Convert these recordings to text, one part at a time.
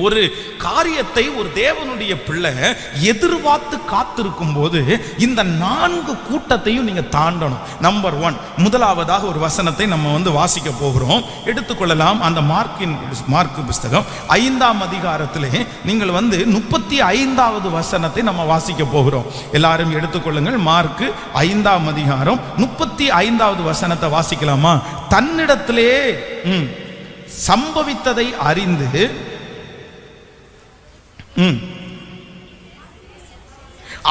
ஒரு காரியத்தை ஒரு தேவனுடைய பிள்ளை எதிர்பார்த்து காத்திருக்கும் போது இந்த 4 கூட்டத்தையும் நீங்க தாண்டணும். நம்பர் 1, முதலாவதாக ஒரு வசனத்தை நம்ம வாசிக்க போகிறோம். எடுத்துக்கொள்ளலாம். அந்த மார்க்கு புஸ்தகம் 5ஆம் அதிகாரத்திலே நீங்கள் 35வது வசனத்தை நம்ம வாசிக்க போகிறோம். எல்லாரும் எடுத்துக்கொள்ளுங்கள். மார்க்கு 5ஆம் அதிகாரம் 35வது வசனத்தை வாசிக்கலாமா? தன்னிடத்திலே சம்பவித்ததை அறிந்து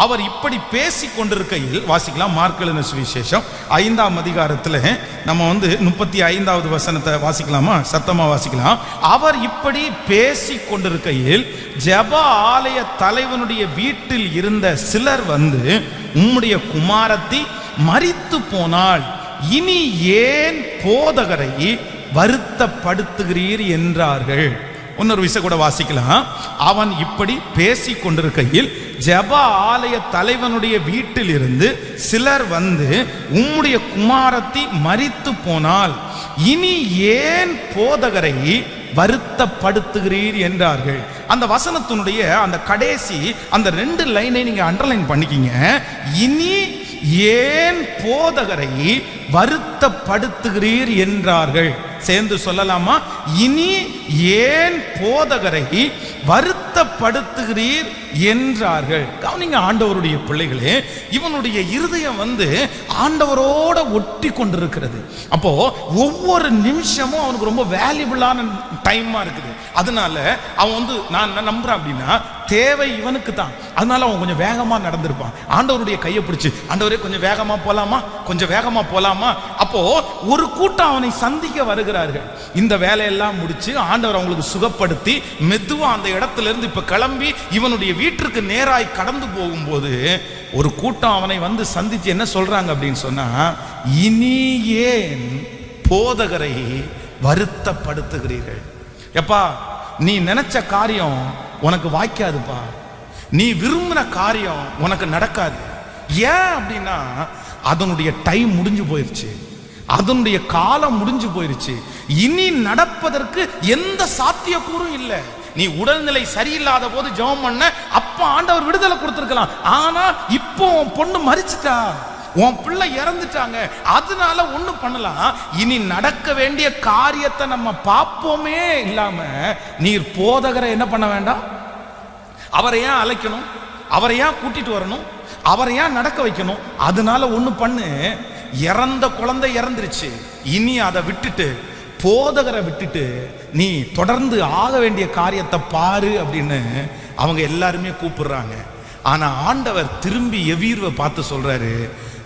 அவர் இப்படி பேசிக் கொண்டிருக்கையில், வாசிக்கலாம். மார்க் எழுதின சுவிசேஷம் 5ஆம் அதிகாரத்தில் நம்ம 35வது வசனத்தை வாசிக்கலாமா? சத்தமா வாசிக்கலாம். அவர் இப்படி பேசிக் கொண்டிருக்கையில் ஜெப ஆலய தலைவனுடைய வீட்டில் இருந்த சிலர் உம்முடைய குமாரத்தி மரித்து போனாள், இனி ஏன் போதகரை வருத்தப்படுத்துகிறீர் என்றார்கள். இன்னொரு விஷயம் கூட வாசிக்கலாம். அவன் இப்படி பேசிக் கொண்டிருக்கையில் ஜெப ஆலய தலைவனுடைய வீட்டில் இருந்து சிலர் உம்முடைய குமாரத்தி மரித்து போனால் இனி ஏன் போதகரை வருத்தப்படுத்துகிறீர் என்றார்கள். அந்த வசனத்தினுடைய அந்த கடைசி அந்த 2 லைனை நீங்க அண்டர்லைன் பண்ணிக்கிங்க. இனி ஏன் போதகரை வருத்தப்படுத்துகிறீர் என்றார்கள். சேர்ந்து சொல்லலாமா? இனி ஏன் போதகரை வருத்தப்படுத்துகிறீர் என்றார்கள். கவனிங்க ஆண்டவருடைய பிள்ளைகளே, இவனுடைய இருதயம் ஆண்டவரோட ஒட்டி கொண்டிருக்கிறது. அப்போ ஒவ்வொரு நிமிஷமும் அவனுக்கு ரொம்ப வேல்யூபிளான டைமா இருக்குது. அதனால அவன் நான் நம்புறேன் அப்படின்னா தேவை இவனுக்கு தான். அதனால அவன் கொஞ்சம் வேகமா நடந்திருப்பான். ஆண்டவருடைய கையை பிடிச்சு, ஆண்டவரே கொஞ்சம் வேகமா போலாமா, கொஞ்சம் வேகமா போலாமா. அப்போ ஒரு கூட்டம் அவனை சந்திக்க வருகிறார்கள். இந்த வேலையெல்லாம் முடிச்சு ஆண்டவர் அவங்களுக்கு சுகப்படுத்தி மெதுவா அந்த இடத்துல இருந்து இப்ப கிளம்பி இவனுடைய வீட்டிற்கு நேராய் கடந்து போகும்போது ஒரு கூட்டம் அவனை சந்திச்சு என்ன சொல்றாங்க அப்படின்னு சொன்னா, இனி ஏன் போதகரை வருத்தப்படுத்துகிறீர்கள்? எப்பா, நீ நினைச்ச காரியம் உனக்கு வாய்க்காதுப்பா. நீ விரும்பின காரியம் உனக்கு நடக்காது. ஏன் அப்படின்னா அதனுடைய டைம் முடிஞ்சு போயிருச்சு, அதனுடைய காலம் முடிஞ்சு போயிருச்சு. இனி நடப்பதற்கு எந்த சாத்தியக்கூறும் இல்லை. நீ உடல்நிலை சரியில்லாத போது ஜெபம் பண்ண, அப்ப ஆண்டவர் விடுதலை கொடுத்திருக்கலாம். ஆனா இப்போ உன் பொண்ணு மரிச்சிட்டா, உன் பிள்ளை இறந்துட்டாங்க, அதனால ஒண்ணு பண்ணலாம். இனி நடக்க வேண்டிய காரியத்தை நம்ம பார்ப்போமே இல்லாம நீர் போதகரை என்ன பண்ண வேண்டாம். அவரை ஏன் அழைக்கணும், அவரை ஏன் கூட்டிட்டு வரணும், அவரை ஏன் நடக்க வைக்கணும்? அதனால ஒண்ணு பண்ணு, இறந்த குழந்தை இறந்துருச்சு, இனி அதை விட்டுட்டு போதகரை விட்டுட்டு நீ தொடர்ந்து ஆக வேண்டிய காரியத்தை பாரு அப்படின்னு அவங்க எல்லாருமே கூப்பிடுறாங்க. ஆனா ஆண்டவர் திரும்பி எவீர்வை பார்த்து சொல்றாரு,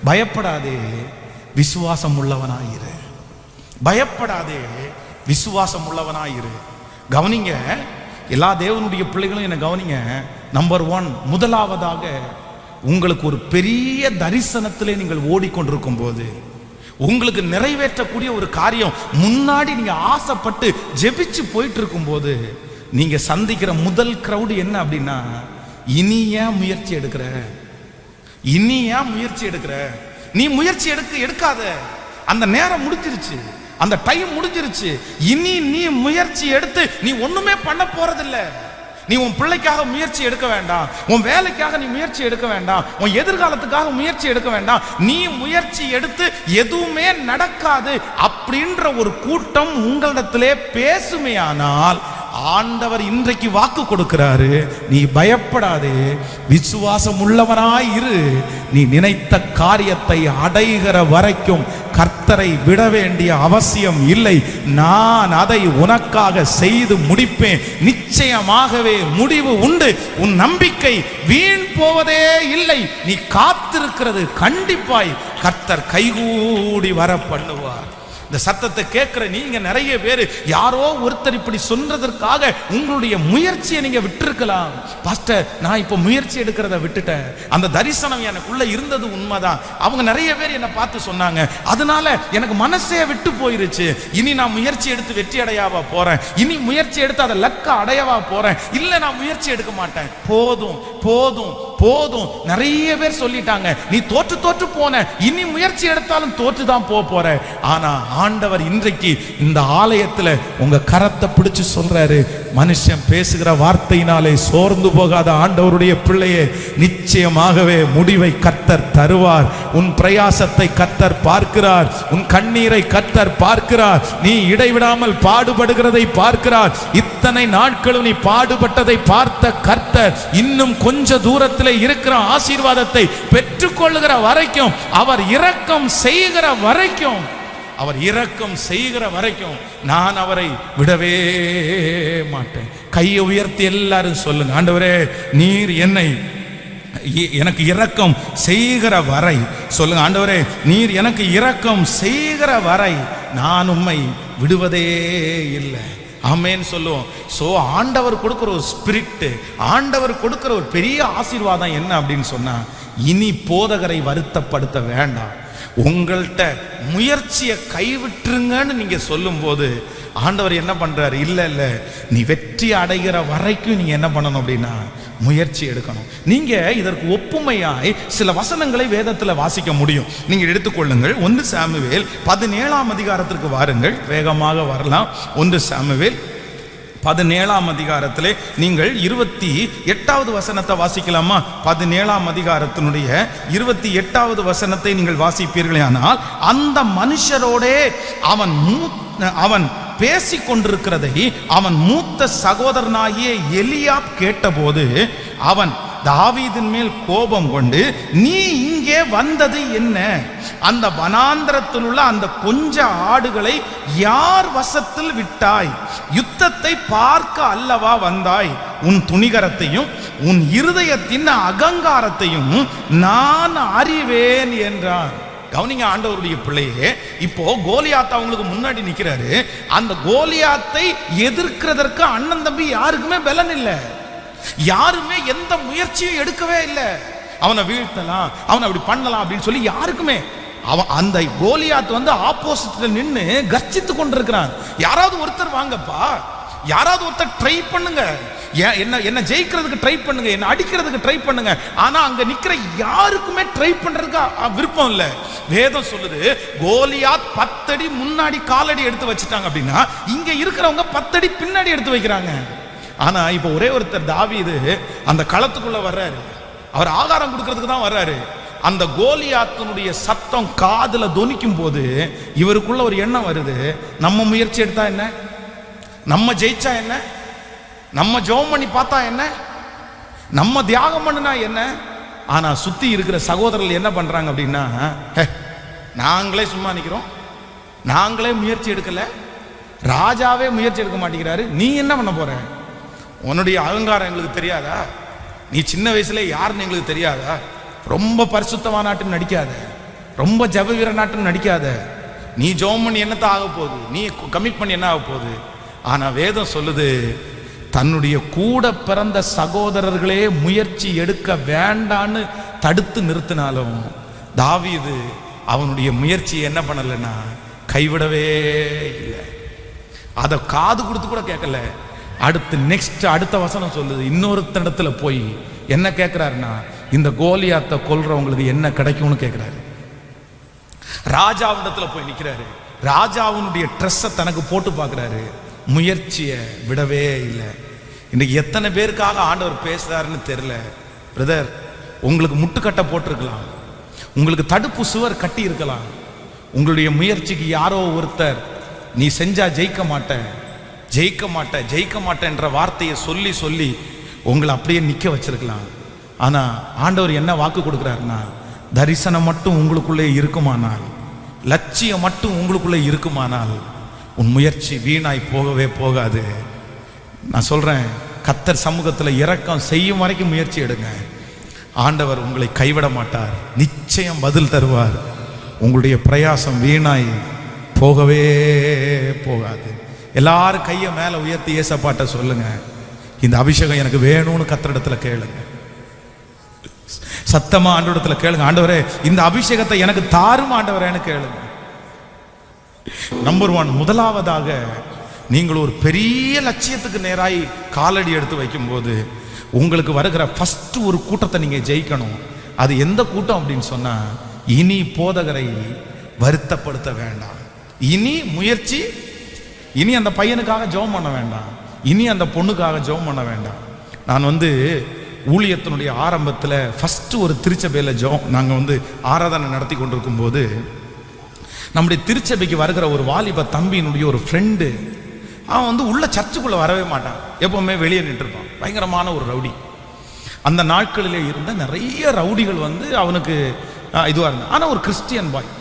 பயப்படாதே, விசுவாசம் உள்ளவனாயிரு. பயப்படாதே, விசுவாசம் உள்ளவனாயிரு. கவனிங்க, எல்லா தேவனுடைய பிள்ளைகளும் என்ன கவனிங்க. நம்பர் 1, முதலாவதாக உங்களுக்கு ஒரு பெரிய தரிசனத்திலே நீங்கள் ஓடிக்கொண்டிருக்கும் போது, உங்களுக்கு நிறைவேற்றக்கூடிய ஒரு காரியம் முன்னாடி நீங்க ஆசைப்பட்டு ஜெபிச்சு போயிட்டு இருக்கும் போது நீங்க சந்திக்கிற முதல் கிரவுட் என்ன அப்படின்னா, இனி ஏன் முயற்சி எடுக்கிற, இனி ஏன் முயற்சி எடுக்கிற, நீ முயற்சி எடுக்காத, அந்த நேரம் முடிஞ்சிருச்சு, அந்த டைம் முடிஞ்சிருச்சு. இனி நீ முயற்சி எடுத்து நீ ஒண்ணுமே பண்ண போறதில்லை. நீ உன் பிள்ளைக்காக முயற்சி எடுக்க வேண்டாம், உன் வேலைக்காக நீ முயற்சி எடுக்க வேண்டாம், உன் எதிர்காலத்துக்காக முயற்சி எடுக்க வேண்டாம். நீ முயற்சி எடுத்து எதுவுமே நடக்காது அப்படின்ற ஒரு கூட்டம் உங்களிடத்திலே பேசுமையானால் ஆண்டவர் இன்றைக்கு வாக்கு கொடுக்கிறாரு, நீ பயப்படாதே, விசுவாசம் உள்ளவனாய் இரு. நீ நினைத்த காரியத்தை அடைகிற வரைக்கும் கர்த்தரை விட வேண்டிய அவசியம் இல்லை. நான் அதை உனக்காக செய்து முடிப்பேன். நிச்சயமாகவே முடிவு உண்டு. உன் நம்பிக்கை வீண் போவதே இல்லை. நீ காத்திருக்கிறது கண்டிப்பாய் கர்த்தர் கைகூடி வர பண்ணுவார். இந்த சத்தத்தை கேட்கிற நீங்க நிறைய பேர் யாரோ ஒருத்தர் இப்படி சொன்னதற்காக உங்களுடைய முயற்சியை நீங்க விட்டுருக்கலாம். பாஸ்டர், நான் இப்ப முயற்சி எடுக்கிறத விட்டுட்டேன், அந்த தரிசனம் எனக்குள்ள இருந்தது உண்மைதான். அவங்க நிறைய பேர் என்னை பார்த்து சொன்னாங்க, அதனால எனக்கு மனசே விட்டு போயிருச்சு. இனி நான் முயற்சி எடுத்து வெற்றி அடையாவா போறேன், இனி முயற்சி எடுத்து அதை லக்க அடையவா போறேன், இல்ல நான் முயற்சி எடுக்க மாட்டேன், போதும் போதும் போதும். நிறைய பேர் சொல்லிட்டாங்க, நீ தோற்று தோற்று போன, இனி முயற்சி எடுத்தாலும் தோற்றுதான் போற. ஆனா ஆண்டவர் இன்றைக்கு இந்த ஆலயத்துல உங்க கரத்தை பிடிச்சு சொல்றாரு, மனுஷன் பேசுகிற வார்த்தையினாலே சோர்ந்து போகாத ஆண்டவருடைய பிள்ளையே, நிச்சயமாகவே முடிவை கர்த்தர் தருவார். உன் பிரயாசத்தை கர்த்தர் பார்க்கிறார், உன் கண்ணீரை கர்த்தர் பார்க்கிறார், நீ இடைவிடாமல் பாடுபடுகிறதை பார்க்கிறார். இத்தனை நாட்களும் நீ பாடுபட்டதை பார்த்த கர்த்தர் இன்னும் கொஞ்ச தூரத்தில் இருக்கிற ஆசீர்வாதத்தை பெற்றுக்கொள்ளுகிற வரைக்கும், அவர் இரக்கம் செய்கிற வரைக்கும், அவர் இரக்கம் செய்கிற வரைக்கும் நான் அவரை விடவே மாட்டேன். கையை உயர்த்தி எல்லாரும் சொல்லுங்க, ஆண்டவரே நீர் எனக்கு இரக்கம் செய்கிற வரை சொல்லுங்க. ஆண்டவரே நீர் எனக்கு இரக்கம் செய்கிற வரை நான் உம்மை விடுவதே இல்லை. ஆமென் சொல்லுவோம். சோ ஆண்டவர் கொடுக்கிற ஒரு ஸ்பிரிட், ஆண்டவர் கொடுக்கிற ஒரு பெரிய ஆசீர்வாதம் என்ன அப்படின்னு சொன்னா, இனி போதகரை வருத்தப்படுத்த வேண்டாம். உங்கள்கிட்ட முயற்சியை கைவிட்டுருங்கன்னு நீங்க சொல்லும் போது ஆண்டவர் என்ன பண்றாரு, இல்ல இல்ல நீ வெற்றி அடைகிற வரைக்கும் நீங்க என்ன பண்ணணும் அப்படின்னா முயற்சி எடுக்கணும். நீங்க இதற்கு ஒப்புமையாய் சில வசனங்களை வேதத்துல வாசிக்க முடியும். நீங்க எடுத்துக்கொள்ளுங்கள். 1 சாமுவேல் 17ஆம் அதிகாரத்திற்கு வாருங்கள், வேகமாக வரலாம். 1 சாமுவேல் 17ஆம் அதிகாரத்திலே நீங்கள் 28வது வசனத்தை வாசிக்கலாமா? 17ஆம் அதிகாரத்தினுடைய 28வது வசனத்தை நீங்கள் வாசிப்பீர்களே ஆனால், அந்த மனுஷரோடே அவன் பேசிக் கொண்டிருக்கிறதை அவன் மூத்த சகோதரனாகிய எலியாப் கேட்டபோது அவன் தாவீதின் மேல் கோபம் கொண்டு, நீ இங்கே வந்தது என்ன? அந்த வனாந்தரத்தில் உள்ள அந்த கொஞ்ச ஆடுகளை யார் வசத்தில் விட்டாய்? யுத்தத்தை பார்க்க அல்லவா வந்தாய்? உன் துணிகரத்தையும் உன் இருதயத்தின் அகங்காரத்தையும் நான் அறிவேன் என்றார். கவனிங்க ஆண்டவருடைய பிள்ளையே, இப்போ கோலியாத் அவங்களுக்கு முன்னாடி நிக்கிறாரு. அந்த கோலியாத்தை எதிர்க்கிறதற்கு அண்ணன் தம்பி யாருக்குமே பலன் இல்லை, யாருமே எந்த முயற்சியும் எடுக்கவே இல்லை. அவனை வீழ்த்தலாம், அவனை அப்படி பண்ணலாம் அப்படின்னு சொல்லி யாருக்குமே. அவன் அந்த கோலியாத் ஆப்போசிட்ல நின்று கர்ஜித்து கொண்டிருக்கிறான். யாராவது ஒருத்தர் வாங்கப்பா, யாராவது ஒருத்தர் ட்ரை பண்ணுங்க, என்ன ஜெயிக்கிறதுக்கு ட்ரை பண்ணுங்க, என்ன அடிக்கிறதுக்கு ட்ரை பண்ணுங்க. ஆனா அங்க நிக்கிற யாருக்குமே ட்ரை பண்றதுக்கு விருப்பம் இல்லை. வேதம் சொல்லுது, கோலியாத் 10 அடி முன்னாடி காலடி எடுத்து வச்சுட்டாங்க அப்படின்னா, இங்க இருக்கிறவங்க 10 அடி பின்னாடி எடுத்து வைக்கிறாங்க. ஆனா இப்ப ஒரே ஒருத்தர் தாவீது அந்த களத்துக்குள்ள வர்றாரு. அவர் ஆகாரம் கொடுக்கிறதுக்கு தான் வர்றாரு. அந்த கோலியாத்தினுடைய சத்தம் காதுல தொனிக்கும் போது இவருக்குள்ள ஒரு எண்ணம் வருது, நம்ம முயற்சி எடுத்தா என்ன, நம்ம ஜெயிச்சா என்ன, நம்ம ஜெபம் பண்ணி பார்த்தா என்ன, நம்ம தியாகம் பண்ணுனா என்ன. ஆனா சுத்தி இருக்கிற சகோதரர்கள் என்ன பண்றாங்க அப்படின்னா, நாங்களே சும்மா நிக்கிறோம், நாங்களே முயற்சி எடுக்கல, ராஜாவே முயற்சி எடுக்க மாட்டேங்கிறாரு, நீ என்ன பண்ண போற? உன்னுடைய அகங்காரம் எங்களுக்கு தெரியாதா? நீ சின்ன வயசுல யாருன்னு எங்களுக்கு தெரியாதா? ரொம்ப பரிசுத்தமான நாட்டுன்னு நடிக்காத, ரொம்ப ஜப வீர நாட்டுன்னு நடிக்காத. நீ ஜெபம் பண்ணி என்னத்தை ஆக போகுது, நீ கமிட் பண்ணி என்ன ஆக போகுது? ஆனா வேதம் சொல்லுது, தன்னுடைய கூட பிறந்த சகோதரர்களே முயற்சி எடுக்க வேண்டான்னு தடுத்து நிறுத்தினாலும் தாவீது அவனுடைய முயற்சியை என்ன பண்ணலைன்னா கைவிடவே இல்லை. அதை காது கொடுத்து கூட கேட்கல. அடுத்த வசனம் சொல்லுது, இன்னொருத்தடத்துல போய் என்ன கேட்கிறாருன்னா, இந்த கோலியாத்தை கொல்றவங்களுக்கு என்ன கிடைக்கும்னு கேட்கிறாரு. ராஜாவிடத்துல போய் நிக்கிறாரு, ராஜாவுடைய ட்ரெஸ்ஸை தனக்கு போட்டு பார்க்கிறாரு, முயற்சியை விடவே இல்லை. இன்னைக்கு எத்தனை பேருக்காக ஆண்டவர் பேசுறாருன்னு தெரியல. பிரதர், உங்களுக்கு முட்டுக்கட்டை போட்டிருக்கலாம், உங்களுக்கு தடுப்பு சுவர் கட்டி இருக்கலாம். உங்களுடைய முயற்சிக்கு யாரோ ஒருத்தர் நீ செஞ்சா ஜெயிக்க மாட்டேன்ற வார்த்தையை சொல்லி சொல்லி உங்களை அப்படியே நிக்க வச்சிருக்கலாம். ஆனா ஆண்டவர் என்ன வாக்கு கொடுக்கிறாருன்னா, தரிசனம் மட்டும் உங்களுக்குள்ளே இருக்குமானால், லட்சியம் மட்டும் உங்களுக்குள்ளே இருக்குமானால் உன் முயற்சி வீணாய் போகவே போகாது. நான் சொல்றேன், கர்த்தர் சமூகத்தில் இரக்கம் செய்யும் வரைக்கும் முயற்சி எடுங்க. ஆண்டவர் உங்களை கைவிட மாட்டார், நிச்சயம் பதில் தருவார். உங்களுடைய பிரயாசம் வீணாய் போகவே போகாது. எல்லாரும் கையை மேல உயர்த்தி ஏசப்பாட்ட சொல்லுங்க, இந்த அபிஷேகம் எனக்கு வேணும்னு கர்த்தரிடத்துல கேளுங்க. சத்தமா ஆண்டவரிடத்துல கேளுங்க, ஆண்டவரே இந்த அபிஷேகத்தை எனக்கு தாரும் ஆண்டவரேன்னு கேளுங்க. நம்பர் 1, முதலாவதாக நீங்கள் ஒரு பெரிய லட்சியத்துக்கு நேராய் காலடி எடுத்து வைக்கும் போது உங்களுக்கு வருகிற ஃபர்ஸ்ட் ஒரு கூட்டத்தை நீங்க ஜெயிக்கணும். அது எந்த கூட்டம் அப்படின்னு சொன்னா, இனி போதகரை வருத்தப்படுத்த வேண்டாம், இனி அந்த பையனுக்காக ஜெபம் பண்ண வேண்டாம், இனி அந்த பொண்ணுக்காக ஜெபம் பண்ண வேண்டாம். நான் வந்து ஊழியத்தினுடைய ஆரம்பத்தில் ஃபஸ்ட்டு ஒரு திருச்சபையில் நாங்கள் ஆராதனை நடத்தி கொண்டிருக்கும் போது நம்முடைய திருச்சபைக்கு வருகிற ஒரு வாலிப தம்பியினுடைய ஒரு ஃப்ரெண்டு, அவன் உள்ள சர்ச்சுக்குள்ளே வரவே மாட்டான், எப்போவுமே வெளியே நின்றுருப்பான். பயங்கரமான ஒரு ரவுடி. அந்த நாட்களிலே இருந்த நிறைய ரவுடிகள் அவனுக்கு இதுவாக இருந்தான். ஆனால் ஒரு கிறிஸ்டியன் பாய்.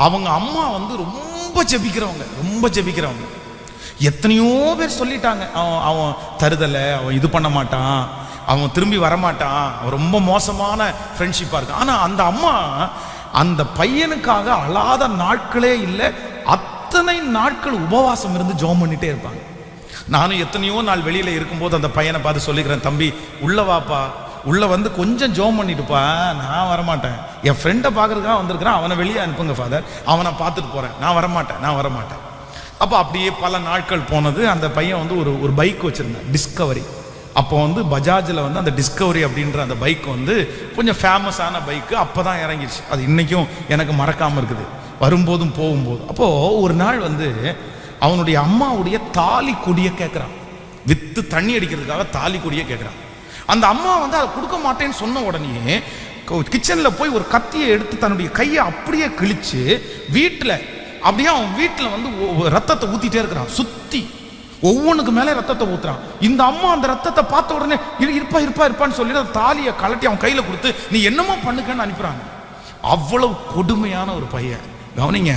அவங்க அம்மா ரொம்ப ஜெபிக்கிறவங்க. எத்தனையோ பேர் சொல்லிட்டாங்க, அவன் தருதலை, அவன் இது பண்ண மாட்டான், அவன் திரும்பி வரமாட்டான், அவன் ரொம்ப மோசமான ஃப்ரெண்ட்ஷிப்பாக இருக்கான். ஆனால் அந்த அம்மா அந்த பையனுக்காக அழாத நாட்களே இல்லை. அத்தனை நாட்கள் உபவாசம் இருந்து ஜெபம் பண்ணிட்டே இருப்பாங்க. நானும் எத்தனையோ நாள் வெளியில் இருக்கும்போது அந்த பையனை பார்த்து சொல்லிக்கிறேன், தம்பி உள்ள வாப்பா, உள்ள கொஞ்சம் ஜெபம் பண்ணிட்டுப்பா, நான் வரமாட்டேன், என் ஃப்ரெண்டை பார்க்கறதுக்காக வந்திருக்கிறேன், அவனை வெளியே அனுப்புங்க ஃபாதர், அவனை பார்த்துட்டு போகிறேன், நான் வரமாட்டேன். அப்போ அப்படியே பல நாட்கள் போனது. அந்த பையன் ஒரு பைக் வச்சுருந்தேன், டிஸ்கவரி. அப்போ பஜாஜில் அந்த டிஸ்கவரி அப்படின்ற அந்த பைக் கொஞ்சம் ஃபேமஸான பைக்கு. அப்போ தான் இறங்கிடுச்சு. அது இன்றைக்கும் எனக்கு மறக்காமல் இருக்குது, வரும்போதும் போகும்போது. அப்போது ஒரு நாள் அவனுடைய அம்மாவுடைய தாலி கொடியை கேட்குறான். விற்று தண்ணி அடிக்கிறதுக்காக தாலி கொடியை கேட்குறான். அந்த அம்மா அதை கொடுக்க மாட்டேன்னு சொன்ன உடனே கிச்சனில் போய் ஒரு கத்தியை எடுத்து தன்னுடைய கையை அப்படியே கிழிச்சு அப்படியே அவன் வீட்டில் ரத்தத்தை ஊற்றிட்டே இருக்கிறான். சுற்றி ஒவ்வொன்றுக்கு மேலே ரத்தத்தை ஊத்துறான். இந்த அம்மா அந்த ரத்தத்தை பார்த்த உடனே இருப்பான்னு சொல்லிட்டு அந்த தாலியை கலட்டி அவன் கையில் கொடுத்து நீ என்னமோ பண்ணுக்கன்னு அனுப்புறாங்க. அவ்வளவு கொடுமையான ஒரு பையன், கவனிங்க.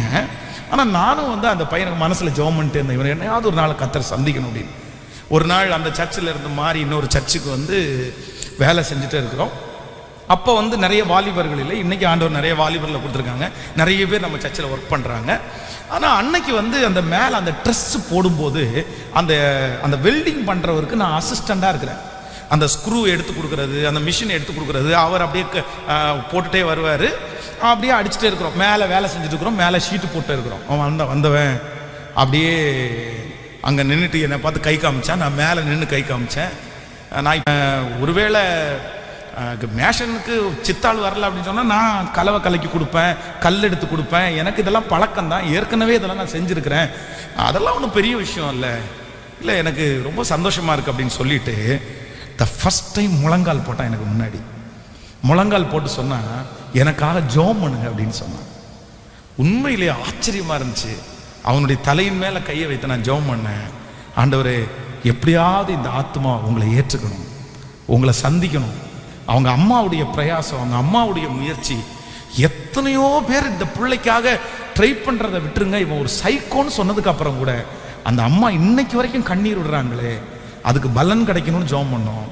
ஆனால் நானும் அந்த பையனுக்கு மனசில் ஜெபம் பண்ணிட்டே இருந்தேன், இவன் என்னையாவது ஒரு நாள் கர்த்தரை சந்திக்கணும் அப்படின்னு. ஒரு நாள் அந்த சர்ச்சில் இருந்து மாறி இன்னொரு சர்ச்சுக்கு வேலை செஞ்சுட்டே இருக்கிறோம். அப்போ நிறைய வாலிபர்கள் இல்லை, இன்றைக்கி ஆண்டவர் நிறைய வாலிபர்களை கொடுத்துருக்காங்க, நிறைய பேர் நம்ம சர்ச்சில் ஒர்க் பண்ணுறாங்க. ஆனால் அன்னைக்கு அந்த மேலே அந்த ட்ரெஸ்ஸு போடும்போது அந்த வெல்டிங் பண்ணுறவருக்கு நான் அசிஸ்டண்ட்டாக இருக்கிறேன். அந்த ஸ்க்ரூ எடுத்து கொடுக்குறது, அந்த மிஷின் எடுத்து கொடுக்குறது, அவர் அப்படியே போட்டுகிட்டே வருவார். அப்படியே அடிச்சுட்டே இருக்கிறோம், மேலே வேலை செஞ்சுட்டு இருக்கிறோம், மேலே ஷீட்டு போட்டு இருக்கிறோம். அவன் வந்தவன் அப்படியே அங்கே நின்றுட்டு என்னை பார்த்து கை காமிச்சான். நான் மேலே நின்று கை காமிச்சேன். நான் ஒருவேளை மேஷனுக்கு சித்தாள் வரல அப்படின்னு சொன்னால் நான் கலவை கலக்கி கொடுப்பேன், கல் எடுத்து கொடுப்பேன், எனக்கு இதெல்லாம் பழக்கம்தான், ஏற்கனவே இதெல்லாம் நான் செஞ்சுருக்கிறேன், அதெல்லாம் ஒன்றும் பெரிய விஷயம் இல்லை, எனக்கு ரொம்ப சந்தோஷமாக இருக்குது அப்படின்னு சொல்லிட்டு ஃபஸ்ட் டைம் முழங்கால் போட்டான். எனக்கு முன்னாடி முழங்கால் போட்டு சொன்னால் எனக்காக ஜெபம் பண்ணுங்க அப்படின்னு சொன்னான். உண்மையிலே ஆச்சரியமாக இருந்துச்சு. அவனுடைய தலையின் மேலே கையை வைத்து நான் ஜெபம் பண்ணேன். ஆண்டவரே, எப்படியாவது இந்த ஆத்மா உங்களை ஏற்றுக்கணும், உங்களை சந்திக்கணும். அவங்க அம்மாவுடைய பிரயாசம், அவங்க அம்மாவுடைய முயற்சி, எத்தனையோ பேர் இந்த பிள்ளைக்காக ட்ரை பண்ணுறதை விட்டுருங்க, இவன் ஒரு சைக்கோன்னு சொன்னதுக்கு அப்புறம் கூட அந்த அம்மா இன்னைக்கு வரைக்கும் கண்ணீர் விடுறாங்களே, அதுக்கு பலன் கிடைக்கணும்னு ஜெபம் பண்ணோம்.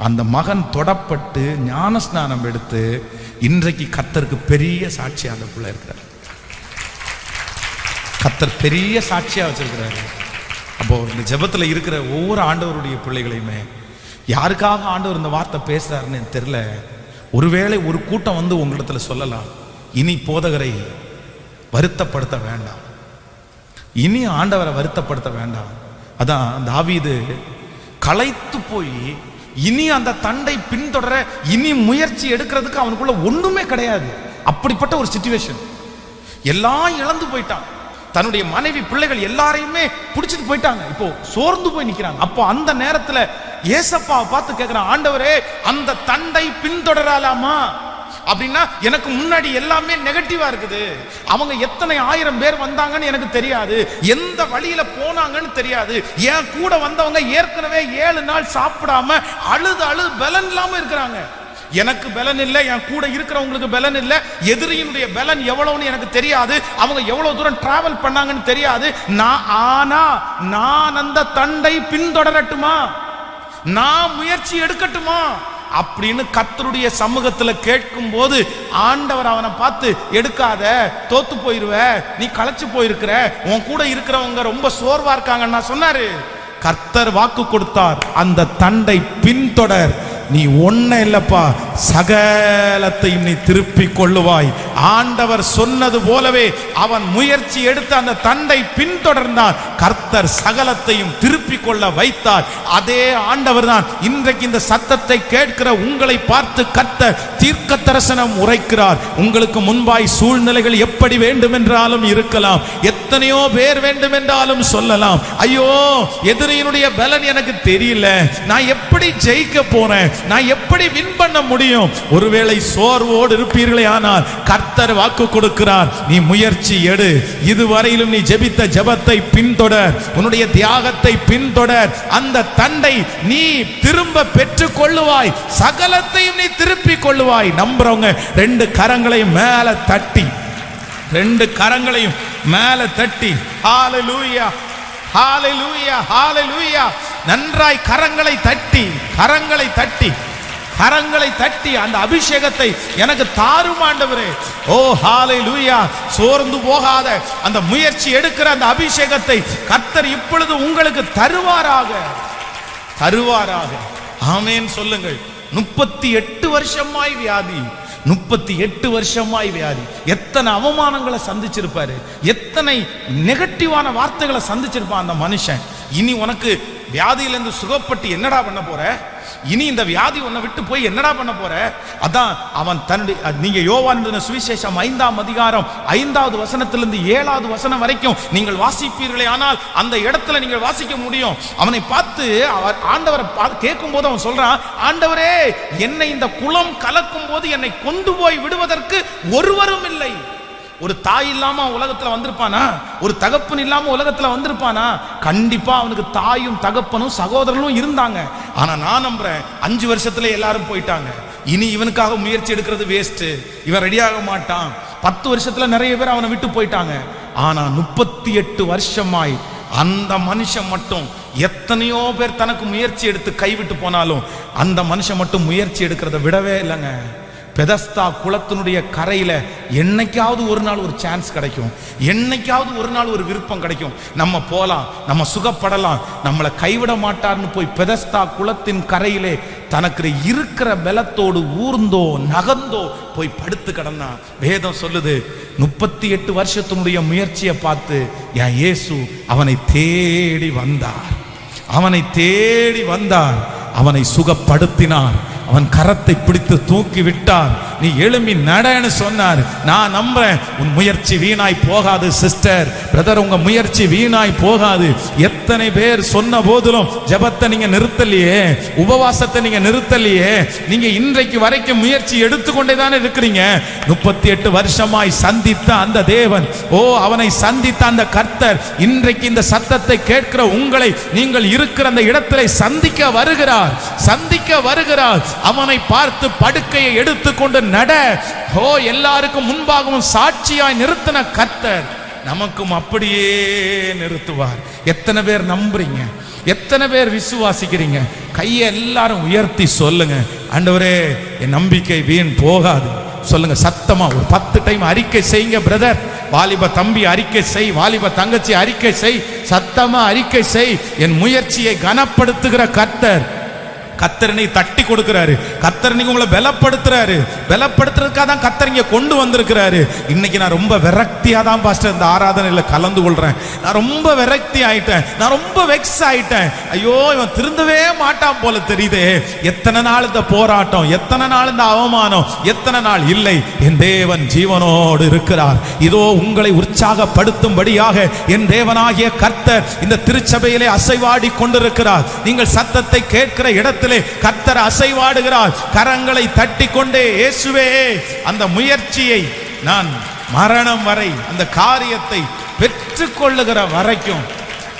அந்த மகன் தொடப்பட்டு ஞானஸ்நானம் எடுத்து இன்றைக்கு கர்த்தருக்கு பெரிய சாட்சியாக அந்த பிள்ளை இருக்கிறார். கர்த்தர் பெரிய சாட்சியாக வச்சிருக்கிறாரு. அப்போது இந்த ஜெபத்தில் இருக்கிற ஒவ்வொரு ஆண்டவருடைய பிள்ளைகளையுமே யாருக்காக ஆண்டவர் இந்த வார்த்தை பேசுறாருன்னு எனக்கு தெரியல. ஒருவேளை ஒரு கூட்டம் உங்களிடத்துல சொல்லலாம், இனி போதகரை வருத்தப்படுத்த வேண்டாம், இனி ஆண்டவரை வருத்தப்படுத்த வேண்டாம். அதான் தாவீது களைத்து போய் இனி அந்த தண்டை பின்தொடர இனி முயற்சி எடுக்கிறதுக்கு அவனுக்குள்ள ஒண்ணுமே கிடையாது. அப்படிப்பட்ட ஒரு சிச்சுவேஷன், எல்லாம் இழந்து போயிட்டான். தன்னுடைய மனைவி பிள்ளைகள் எல்லாரையுமே பிடிச்சிட்டு போயிட்டாங்க. இப்போ சோர்ந்து போய் நிக்கிறாங்க. அப்போ அந்த நேரத்துல ஏசப்பாவை பார்த்து கேட்கிறான், ஆண்டவரே, அந்த தண்டை பின்தொடரலாமா அப்படின்னா எனக்கு முன்னாடி எல்லாமே நெகட்டிவா இருக்குது, அவங்க எத்தனை ஆயிரம் பேர் வந்தாங்கன்னு எனக்கு தெரியாது, எந்த வழியில போனாங்கன்னு தெரியாது, என் கூட வந்தவங்க ஏற்கனவே 7 நாள் சாப்பிடாம அழுது பலன் இல்லாம இருக்கிறாங்க, எனக்கு பலன் இல்லை, என் கூட இருக்கிறவங்களுக்கு பலன் இல்லை, எதிரியினுடைய பலன் எவ்வளவுன்னு எனக்கு தெரியாது, அவங்க எவ்வளவு தூரம் டிராவல் பண்ணாங்கன்னு தெரியாது, நான் அந்த தண்டை பின்தொடரட்டுமா, நான் முயற்சி எடுக்கட்டுமா அப்படின்னு கர்த்தருடைய சமூகத்துல கேட்கும் போது ஆண்டவர் அவனை பார்த்து, எடுக்காத, தோத்து போயிருவ, நீ களைச்சு போயிருக்கிற, உன் கூட இருக்கிறவங்க ரொம்ப சோர்வா இருக்காங்கன்னு சொன்னாரு. கர்த்தர் வாக்கு கொடுத்தார், அந்த தண்டை பின்தொடர், நீ ஒன்ன இல்லப்பா, சகலத்தையும் நீ திருப்பி கொள்ளுவாய். ஆண்டவர் சொன்னது போலவே அவன் முயற்சி எடுத்து அந்த தண்டை பின்தொடர்ந்தான். கர்த்தர் சகலத்தையும் திருப்பி கொள்ள வைத்தார். அதே ஆண்டவர் தான் இன்றைக்கு இந்த சத்தத்தை கேட்கிற உங்களை பார்த்து கர்த்தர் தீர்க்க தரிசனம் உரைக்கிறார். உங்களுக்கு முன்பாய் சூழ்நிலைகள் எப்படி வேண்டுமென்றாலும் இருக்கலாம், எத்தனையோ பேர் வேண்டுமென்றாலும் சொல்லலாம், ஐயோ எதிரியினுடைய பலன் எனக்கு தெரியல, நான் எப்படி ஜெயிக்க போறேன், நான் எப்படி வின் பண்ண முடியும். ஒருவேளை சோர்வோடு இருப்பீர்களே, ஆனால் கர்த்தர் வாக்கு கொடுக்கிறார், நீ முயற்சி எடு. இதுவரையிலும் நீ ஜெபித்த ஜெபத்தை பின்தொடர், உன்னுடைய தியாகத்தை பின்தொடர். அந்த தண்டை நீ திரும்ப பெற்றுக் கொள்ளுவாய், சகலத்தையும் நீ திருப்பி கொள்ளுவாய். நம்புறவங்க ரெண்டு கரங்களையும் மேல தட்டி, ரெண்டு கரங்களையும் மேல தட்டி ஹalleluya ஹalleluya ஹalleluya நன்றாய் கரங்களை தட்டி, கரங்களை தட்டி, கரங்களை தட்டி அந்த அபிஷேகத்தை எனக்கு தாரும் ஆண்டவரே. ஓ ஹalleluya. சோர்ந்து போகாத அந்த முயற்சி எடுக்கிற அந்த அபிஷேகத்தை கர்த்தர் இப்பொழுது உங்களுக்கு தருவாராக, தருவாராக. ஆமென் சொல்லுங்கள். 38 வருஷமாய் வியாதி, 38 வருஷமாய் வியாதி. எத்தனை அவமானங்களை சந்திச்சிருப்பாரு, எத்தனை நெகட்டிவான வார்த்தைகளை சந்திச்சிருப்பான் அந்த மனுஷன். இனி உனக்கு வியாதியிலிருந்து சுகப்பட்டு என்னடா பண்ண போற, இனி இந்த வியாதி உன்னை விட்டு போய் என்னடா பண்ண போற. அதான் அவன் தன்னுடைய, நீங்க யோவான் சுவிசேஷம் 5ஆம் அதிகாரம் 5வது வசனத்திலிருந்து 7வது வசனம் வரைக்கும் நீங்கள் வாசிப்பீர்களே, ஆனால் அந்த இடத்துல நீங்கள் வாசிக்க முடியும். அவனை பார்த்து அவர் ஆண்டவரை கேட்கும் போது அவன் சொல்றான், ஆண்டவரே என்னை இந்த குளம் கலக்கும் போது என்னை கொண்டு போய் விடுவதற்கு ஒருவரும் இல்லை. ஒரு தாய் இல்லாம உலகத்துல வந்திருப்பானா, ஒரு தகப்பன் இல்லாம உலகத்துல வந்திருப்பானா? கண்டிப்பா அவனுக்கு தாயும் தகப்பனும் சகோதரனும் இருந்தாங்க. ஆனா நான் நம்புறேன் 5 வருஷத்துல எல்லாரும் போயிட்டாங்க. இனி இவனுக்காக முயற்சி எடுக்கிறது வேஸ்ட், இவன் ரெடியாக மாட்டான். 10 வருஷத்துல நிறைய பேர் அவனை விட்டு போயிட்டாங்க. ஆனா 38 வருஷமாய் அந்த மனுஷன் மட்டும், எத்தனையோ பேர் தனக்கு முயற்சி எடுத்து கைவிட்டு போனாலும் அந்த மனுஷன் மட்டும் முயற்சி எடுக்கிறத விடவே இல்லைங்க. பெதஸ்தா குளத்தினுடைய கரையில என்னைக்காவது ஒரு நாள் ஒரு சான்ஸ் கிடைக்கும், என்னைக்காவது ஒரு நாள் ஒரு விருப்பம் கிடைக்கும், நம்ம போலாம், நம்ம சுகப்படலாம், நம்மளை கைவிட மாட்டார்னு போய் பெதஸ்தா குளத்தின் கரையிலே தனக்கு இருக்கிற பலத்தோடு ஊர்ந்தோ நகர்ந்தோ போய் படுத்து கிடந்தான். வேதம் சொல்லுது 38 வருஷத்தினுடைய முயற்சியை பார்த்து என் இயேசு அவனை தேடி வந்தார், அவனை தேடி வந்தார், அவனை சுகப்படுத்தினார், அவன் கரத்தை பிடித்து தூக்கி விட்டார். நீ எழும்பி நடன்னு சொன்னார். நான் நம்புறேன் உன் முயற்சி வீணாய் போகாது சிஸ்டர், பிரதர், உங்க முயற்சி வீணாய் போகாது. எத்தனை பேர் சொன்ன போதிலும் ஜெபத்தை நீங்க நிறுத்தலையே, உபவாசத்தை நீங்க நிறுத்தலையே, நீங்க இன்றைக்கு வரைக்கும் முயற்சி எடுத்துக்கொண்டே தானே இருக்கிறீங்க. 38 வருஷமாய் சந்தித்த அந்த தேவன், ஓ அவனை சந்தித்த அந்த கர்த்தர் இன்றைக்கு இந்த சத்தத்தை கேட்கிற உங்களை நீங்கள் இருக்கிற அந்த இடத்திலே சந்திக்க வருகிறார், சந்திக்க வருகிறார். அவனை பார்த்து படுக்கையை எடுத்துக்கொண்டு நட, ஓ எல்லாருக்கும் முன்பாகவும் சாட்சியாய் நிறுத்தின கர்த்தர் நமக்கும் அப்படியே நிறுத்துவார். எத்தனை பேர் நம்புறீங்க, எத்தனை பேர் விசுவாசிக்கிறீங்க? கையை எல்லாரும் உயர்த்தி சொல்லுங்க, ஆண்டவரே என் நம்பிக்கை வீண் போகாது. சொல்லுங்க சத்தமா ஒரு 10 டைம் அறிக்கை செய்யுங்க. பிரதர், வாலிப தம்பி அறிக்கை செய், வாலிப தங்கச்சி அறிக்கை செய், சத்தமா அறிக்கை செய். என் முயற்சியை கனப்படுத்துகிற கர்த்தர், கர்த்தர் நீ தட்டி கொடுக்கிறாரு, கர்த்தர் நீங்க உங்களை பலப்படுத்துறாரு, பலப்படுத்துறதுக்காக தான் கர்த்தர் இங்க கொண்டு வந்திருக்கிறாரு. இன்னைக்கு நான் ரொம்ப விரக்தியா தான் பாஸ்டர் இந்த ஆராதனையில கலந்து கொள்றேன். நான் ரொம்ப விரக்தி ஆயிட்டேன், நான் ரொம்ப வெக்ஸ் ஆயிட்டேன். ஐயோ இவன் திருந்தவே மாட்டான் போல தெரியுதே. எத்தனை நாள் இந்த போராட்டம், எத்தனை நாள் இந்த அவமானம், எத்தனை நாள்? இல்லை, என் தேவன் ஜீவனோடு இருக்கிறார். இதோ உங்களை உற்சாகப்படுத்தும்படியாக என் தேவனாகிய கர்த்தர் இந்த திருச்சபையிலே அசைவாடி கொண்டிருக்கிறார். நீங்கள் சத்தத்தை கேட்கிற இடத்தில் கர்த்தர் அசைவாடுகிறார். கரங்களை தட்டி கொண்டே, இயேசுவே அந்த முயற்சியை நான் மரணம் வரை, அந்த காரியத்தை பெற்றுக்கொள்ளுகிற வரைக்கும்,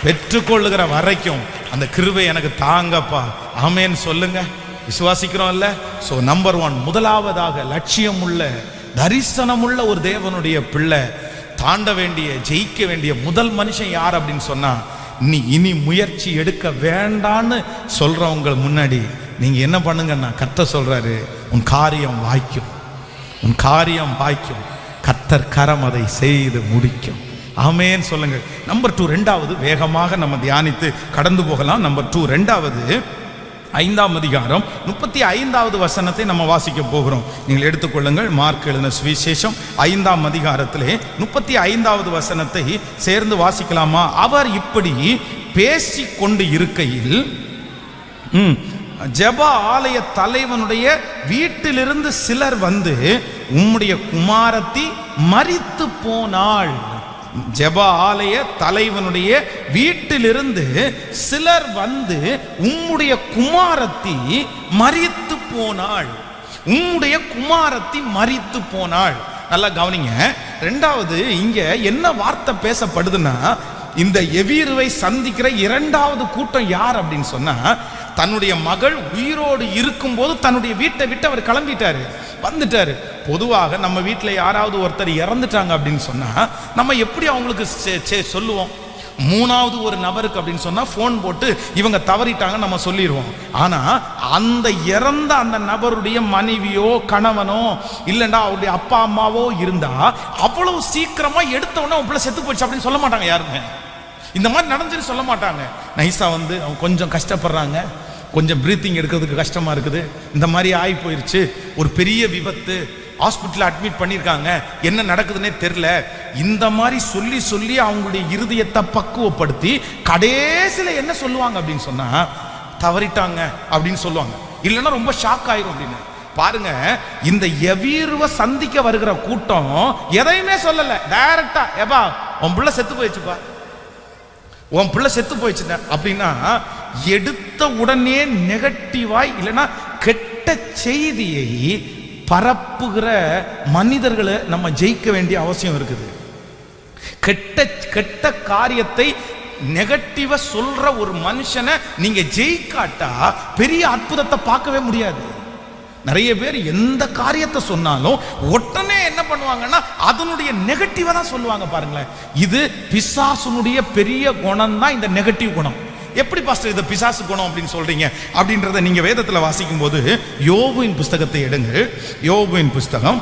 பெற்றுக்கொள்ளுகிற வரைக்கும் அந்த கிருபை எனக்கு தாங்கப்பா. ஆமென் சொல்லுங்க. விசுவாசிக்கிறோம் இல்ல? சோ நம்பர் 1, முதலாவதாக லட்சியம் உள்ள, தரிசனம் உள்ள ஒரு தேவனுடைய பிள்ளை தாண்ட வேண்டிய, ஜெயிக்க வேண்டிய முதல் மனுஷன் யார் அப்படின்னு சொன்னா, நீ இனி முயற்சி எடுக்க வேண்டான்னு சொல்றவங்க முன்னாடி நீங்க என்ன பண்ணுங்கன்னா, கர்த்தர் சொல்றாரு உன் காரியம் வாய்க்கும், உன் காரியம் வாய்க்கும், கர்த்தர் கரம் அதை செய்து முடிக்கும். ஆமென் சொல்லுங்க. நம்பர் 2, ரெண்டாவது வேகமாக நம்ம தியானித்து கடந்து போகலாம். நம்பர் 2, ரெண்டாவது 5ஆம் அதிகாரம் 35வது வசனத்தை நம்ம வாசிக்க போகிறோம். நீங்கள் எடுத்துக்கொள்ளுங்கள். மார்க் எழுதின சுவிசேஷம் 5ஆம் அதிகாரத்திலே 35வது வசனத்தை சேர்ந்து வாசிக்கலாமா? அவர் இப்படி பேசி கொண்டு இருக்கையில் ஜெப ஆலய தலைவனுடைய வீட்டிலிருந்து சிலர் வந்து, உம்முடைய குமாரத்தி மரித்து போனாள். ஜெப ஆலய தலைவனுடைய வீட்டிலிருந்து சிலர் வந்து, உம்முடைய குமாரத்தி மரித்து போனாள், உம்முடைய குமாரத்தி மரித்து போனாள். நல்லா கவனிங்க. ரெண்டாவது இங்க என்ன வார்த்தை பேசப்படுதுன்னா, இந்த எவீருவை சந்திக்கிற இரண்டாவது கூட்டம் யார் அப்படின்னு சொன்னா, தன்னுடைய மகள் உயிரோடு இருக்கும்போது தன்னுடைய வீட்டை விட்டு அவர் கிளம்பிட்டாரு, வந்துட்டாரு. பொதுவாக நம்ம வீட்டில் யாராவது ஒருத்தர் இறந்துட்டாங்க அப்படின்னு சொன்னா நம்ம எப்படி அவங்களுக்கு சொல்லுவோம்? மூணாவது ஒரு நபருக்கு அப்படின்னு சொன்னா ஃபோன் போட்டு இவங்க தவறிட்டாங்க நம்ம சொல்லிடுவோம். ஆனா அந்த இறந்த அந்த நபருடைய மனைவியோ கணவனோ இல்லைண்டா அவருடைய அப்பா அம்மாவோ இருந்தா அவ்வளவு சீக்கிரமா எடுத்த உடனே உங்களை செத்து போயிடுச்சு அப்படின்னு சொல்ல மாட்டாங்க யாருமே. இந்த மாதிரி நடந்துன்னு சொல்ல மாட்டாங்க. நைஸா வந்து அவங்க கொஞ்சம் கஷ்டப்படுறாங்க, கொஞ்சம் பிரீத்திங் எடுக்கிறதுக்கு கஷ்டமா இருக்குது, இந்த மாதிரி ஆகி போயிருச்சு, ஒரு பெரிய விபத்து, ஹாஸ்பிட்டல் அட்மிட் பண்ணியிருக்காங்க, என்ன நடக்குதுன்னே தெரியல, இந்த மாதிரி சொல்லி சொல்லி அவங்களுடைய இருதயத்தை பக்குவப்படுத்தி கடைசியில் என்ன சொல்லுவாங்க அப்படின்னு சொன்னா, தவறிட்டாங்க அப்படின்னு சொல்லுவாங்க. இல்லைன்னா ரொம்ப ஷாக் ஆயிரும் அப்படின்னு. பாருங்க, இந்த எவீருவை சந்திக்க வருகிற கூட்டம் எதையுமே சொல்லல, டைரக்டா ஏபா உன் பிள்ளை செத்து போயிடுச்சுப்பா, உன் பிள்ளை செத்து போயிடுச்சு அப்படின்னா எடுத்த உடனே நெகட்டிவாய் இல்லைன்னா கெட்ட செய்தியை பரப்புகிற மனிதர்களை நம்ம ஜெயிக்க வேண்டிய அவசியம் இருக்குது. கெட்ட காரியத்தை நெகட்டிவா சொல்ற ஒரு மனுஷனை நீங்க ஜெயிக்காட்டா பெரிய அற்புதத்தை பார்க்கவே முடியாது. நிறைய பேர் எந்த காரியத்தை சொன்னாலும் உடனே என்ன பண்ணுவாங்கன்னா அதனுடைய நெகட்டிவா தான் சொல்லுவாங்க. பாருங்களேன், இது பிசாசுனுடைய பெரிய குணம் தான், இந்த நெகட்டிவ் குணம். எப்படி பாஸ்டர் இதை பிசாசு குணம் அப்படின்னு சொல்றீங்க அப்படின்றத நீங்க வேதத்தில் வாசிக்கும் போது யோபுவின் புஸ்தகத்தை எடுங்கள். யோபுவின் புஸ்தகம்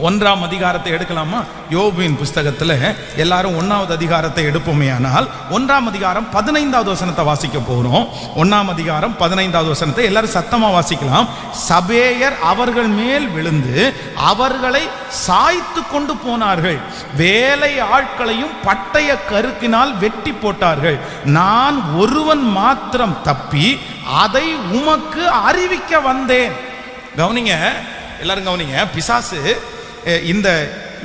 1ஆம் அதிகாரத்தை எடுக்கலாமா? யோபுவின் புஸ்தகத்தில் எல்லாரும் 1வது அதிகாரத்தை எடுப்போமே. ஆனால் 1ஆம் அதிகாரம் 15வது வசனத்தை வாசிக்க போகிறோம். 1ஆம் அதிகாரம் 15வது வசனத்தை எல்லாரும் சத்தமா வாசிக்கலாம். சபேயர் அவர்கள் மேல் விழுந்து அவர்களை சாய்த்து கொண்டு போனார்கள், வேலை ஆட்களையும் பட்டய கருக்கினால் வெட்டி போட்டார்கள். நான் ஒருவன் மாத்திரம் தப்பி அதை உமக்கு அறிவிக்க வந்தேன். கவனிங்க, எல்லாரும் கவனிங்க. பிசாசு இந்த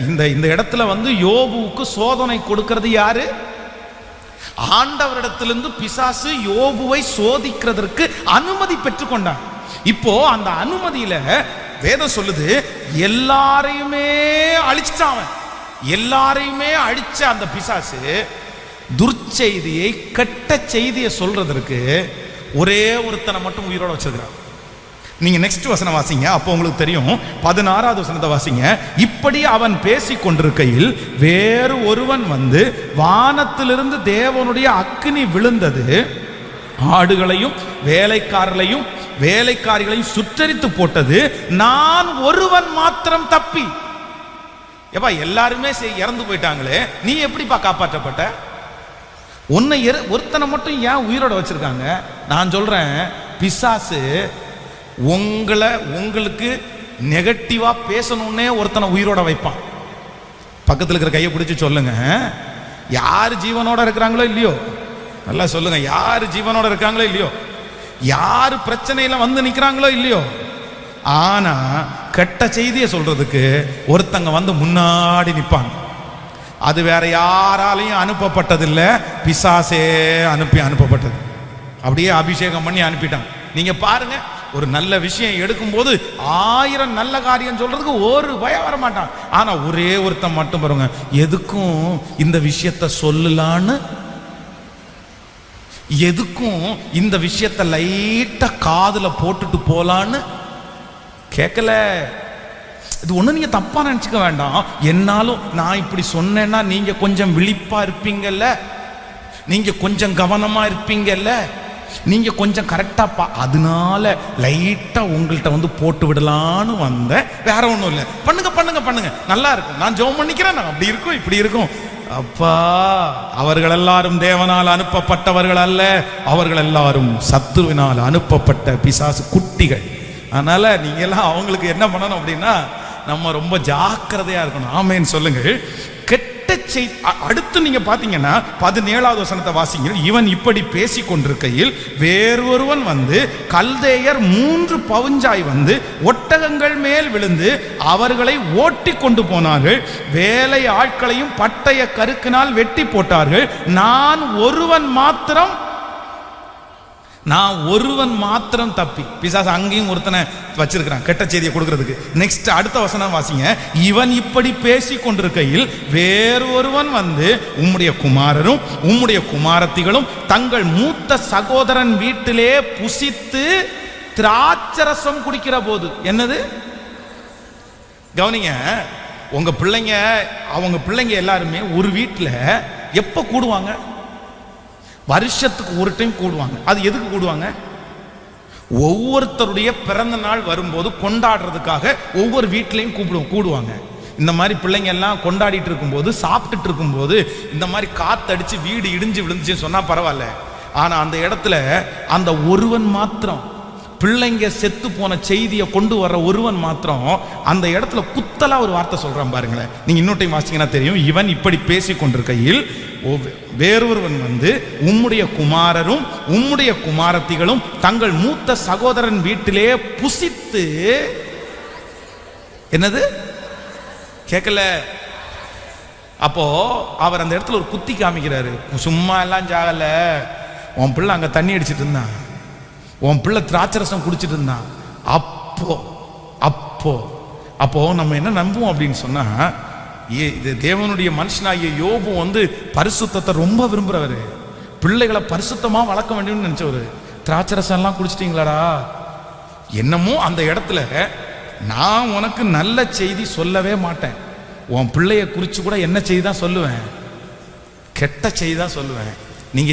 இந்த இந்த இடத்துல வந்து யோபுவுக்கு சோதனை கொடுக்கிறது யாரு? ஆண்டவரிடத்திலிருந்து பிசாசு யோபுவை சோதிக்கிறதற்கு அனுமதி பெற்றுக்கொண்டான். இப்போ அந்த அனுமதியில வேதம் சொல்லுது, எல்லாரையுமே அழிச்சான். எல்லாரையுமே அழிச்ச அந்த பிசாசு துர்ச்செய்தியை, கெட்ட செய்தியை சொல்றதற்கு ஒரே ஒருத்தனை மட்டும் உயிரோட வச்சிருக்கிறான். நீங்க நெக்ஸ்ட் வசனம் வாசிங்க, அப்போ உங்களுக்கு தெரியும். 16வது வசனத்தை வாசிங்க. இப்படி அவன் பேசிக் கொண்டிருக்கையில் வேறு ஒருவன் வந்து, வானத்திலிருந்து தேவனுடைய அக்கினி விழுந்தது, ஆடுகளையும் வேலைக்காரர்களையும் வேலைக்காரிகளையும் சுற்றரித்து போட்டது, நான் ஒருவன் மாத்திரம் தப்பி. ஏப்பா எல்லாருமே இறந்து போயிட்டாங்களே, நீ எப்படிப்பா காப்பாற்றப்பட்ட? உன்னை ஒருத்தனை மட்டும் ஏன் உயிரோட வச்சிருக்காங்க? நான் சொல்றேன், பிசாசு உங்களுக்கு நெகட்டிவா பேசணும்னே ஒருத்தனை உயிரோட வைப்பான். பக்கத்தில் இருக்கிற கையை பிடிச்சி சொல்லுங்க, யார் ஜீவனோட இருக்கிறாங்களோ இல்லையோ, நல்லா சொல்லுங்க, யார் ஜீவனோட இருக்காங்களோ இல்லையோ, யார் பிரச்சனையில வந்து நிக்கிறாங்களோ இல்லையோ, ஆனா கெட்ட செய்தியை சொல்றதுக்கு ஒருத்தங்க வந்து முன்னாடி நிற்பாங்க. அது வேற யாராலையும் அனுப்பப்பட்டதில்லை, பிசாசே அனுப்பப்பட்டது. அப்படியே அபிஷேகம் பண்ணி அனுப்பிட்டான். நீங்க பாருங்க, ஒரு நல்ல விஷயம் எடுக்கும் போது 1000 நல்ல காரியம் சொல்றதுக்கு ஒரு பயம் வர மாட்டான். ஆனா ஒரே ஒருத்தன் மட்டும் பாருங்க, எதுக்கும் இந்த விஷயத்த சொல்லலான்னு, எதுக்கும் இந்த விஷயத்த லைட்டா காதுல போட்டுட்டு போலான்னு கேட்கல. இது ஒண்ணு நீங்க தப்பா நினைச்சுக்க வேண்டாம். என்னாலும் நான் இப்படி சொன்னேன்னா நீங்க கொஞ்சம் விழிப்பா இருப்பீங்கல்ல, நீங்க கொஞ்சம் கவனமா இருப்பீங்கல்ல, நீங்க கொஞ்சம் கரெக்டா அதனால லைட்டா உங்கள்கிட்ட வந்து போட்டு விடலான்னு வந்த, வேற ஒண்ணும் இல்லை. பண்ணுங்க பண்ணுங்க பண்ணுங்க, நல்லா இருக்கும், நான் ஜெபம் பண்ணிக்கிறேன், நான் அப்படி இருக்கும் இப்படி இருக்கும், அப்பா, அவர்கள் எல்லாரும் தேவனால் அனுப்பப்பட்டவர்கள் அல்ல, அவர்கள் எல்லாரும் சத்துருவினால் அனுப்பப்பட்ட பிசாசு குட்டிகள். அதனால நீங்க எல்லாம் அவங்களுக்கு என்ன பண்ணணும் அப்படின்னா, நம்ம ரொம்ப ஜாக்கிரதையா இருக்கணும். ஆமேன்னு சொல்லுங்க. கெட்ட செய்தி அடுத்து நீங்க பாத்தீங்கன்னா 17வது வசனத்தை வாசிங்க. இவன் இப்படி பேசிக் கொண்டிருக்கையில் வேறொருவன் வந்து கல்தேயர் 3 பவுஞ்சாய் வந்து ஒட்டகங்கள் மேல் விழுந்து அவர்களை ஓட்டி கொண்டு போனார்கள். வேலை ஆட்களையும் பட்டய கருக்கினால் வெட்டி போட்டார்கள். நான் ஒருவன் மாத்திரம் தப்பி. பிசாசு அங்கேயும் ஒருத்தனை வச்சிருக்கிறான் கெட்ட செய்தியை கொடுக்கிறதுக்கு. நெக்ஸ்ட் அடுத்த வசனம் வாசிங்க. இவன் இப்படி பேசி கொண்டிருக்கையில் வேறொருவன் வந்து உம்முடைய குமாரரும் உம்முடைய குமாரத்திகளும் தங்கள் மூத்த சகோதரன் வீட்டிலே புசித்து திராட்சரசம் குடிக்கிற போது. என்னது? கவனிங்க, அவங்க பிள்ளைங்க எல்லாருமே ஒரு வீட்டில் எப்ப கூடுவாங்க? வருஷத்துக்கு ஒரு டைம் கூடுவாங்க. அது எதுக்கு கூடுவாங்க? ஒவ்வொருத்தருடைய பிறந்த நாள் வரும்போது கொண்டாடுறதுக்காக ஒவ்வொரு வீட்லையும் கூடுவாங்க. இந்த மாதிரி பிள்ளைங்க எல்லாம் கொண்டாடிட்டு இருக்கும்போது, சாப்பிட்டுட்டு இருக்கும்போது இந்த மாதிரி காத்தடிச்சு வீடு இடிஞ்சு விழுந்துச்சுன்னு சொன்னா பரவாயில்ல. ஆனா அந்த இடத்துல அந்த ஒருவன் மாத்திரம், பிள்ளைங்க செத்து போன செய்தியை கொண்டு வர்ற ஒருவன் மாத்திரம் அந்த இடத்துல குத்தலா ஒரு வார்த்தை சொல்றான் பாருங்களேன். நீங்க இன்னொரு டைம் வாசிங்கன்னா தெரியும். இவன் இப்படி பேசி கொண்டிருக்கையில் வேறொருவன் வந்து உம்முடைய குமாரரும் உம்முடைய குமாரத்திகளும் தங்கள் மூத்த சகோதரன் வீட்டிலே புசித்து. என்னது? கேட்கல? அப்போ அவர் அந்த இடத்துல ஒரு குத்தி காமிக்கிறாரு. சும்மா எல்லாம் ஜாகல, உன் பிள்ளை அங்க தண்ணி அடிச்சிட்டு இருந்தான், உன் பிள்ளை திராட்சரசம் குடிச்சிட்டு இருந்தான். அப்போ நம்ம என்ன நம்புவோம் அப்படின்னு சொன்னா, இது தேவனுடைய மனுஷனாகிய யோபு வந்து பரிசுத்தத்தை ரொம்ப விரும்புறவரு, பிள்ளைகளை பரிசுத்தமா வளர்க்க வேண்டும்னு நினைச்சவரு. திராட்சரசம் எல்லாம் குடிச்சிட்டீங்களாடா? என்னமோ அந்த இடத்துல நான் உனக்கு நல்ல செய்தி சொல்லவே மாட்டேன், உன் பிள்ளைய குறிச்சு கூட என்ன செய்தி தான் சொல்லுவேன்? கெட்ட செய்தி தான் சொல்லுவேன். நீங்க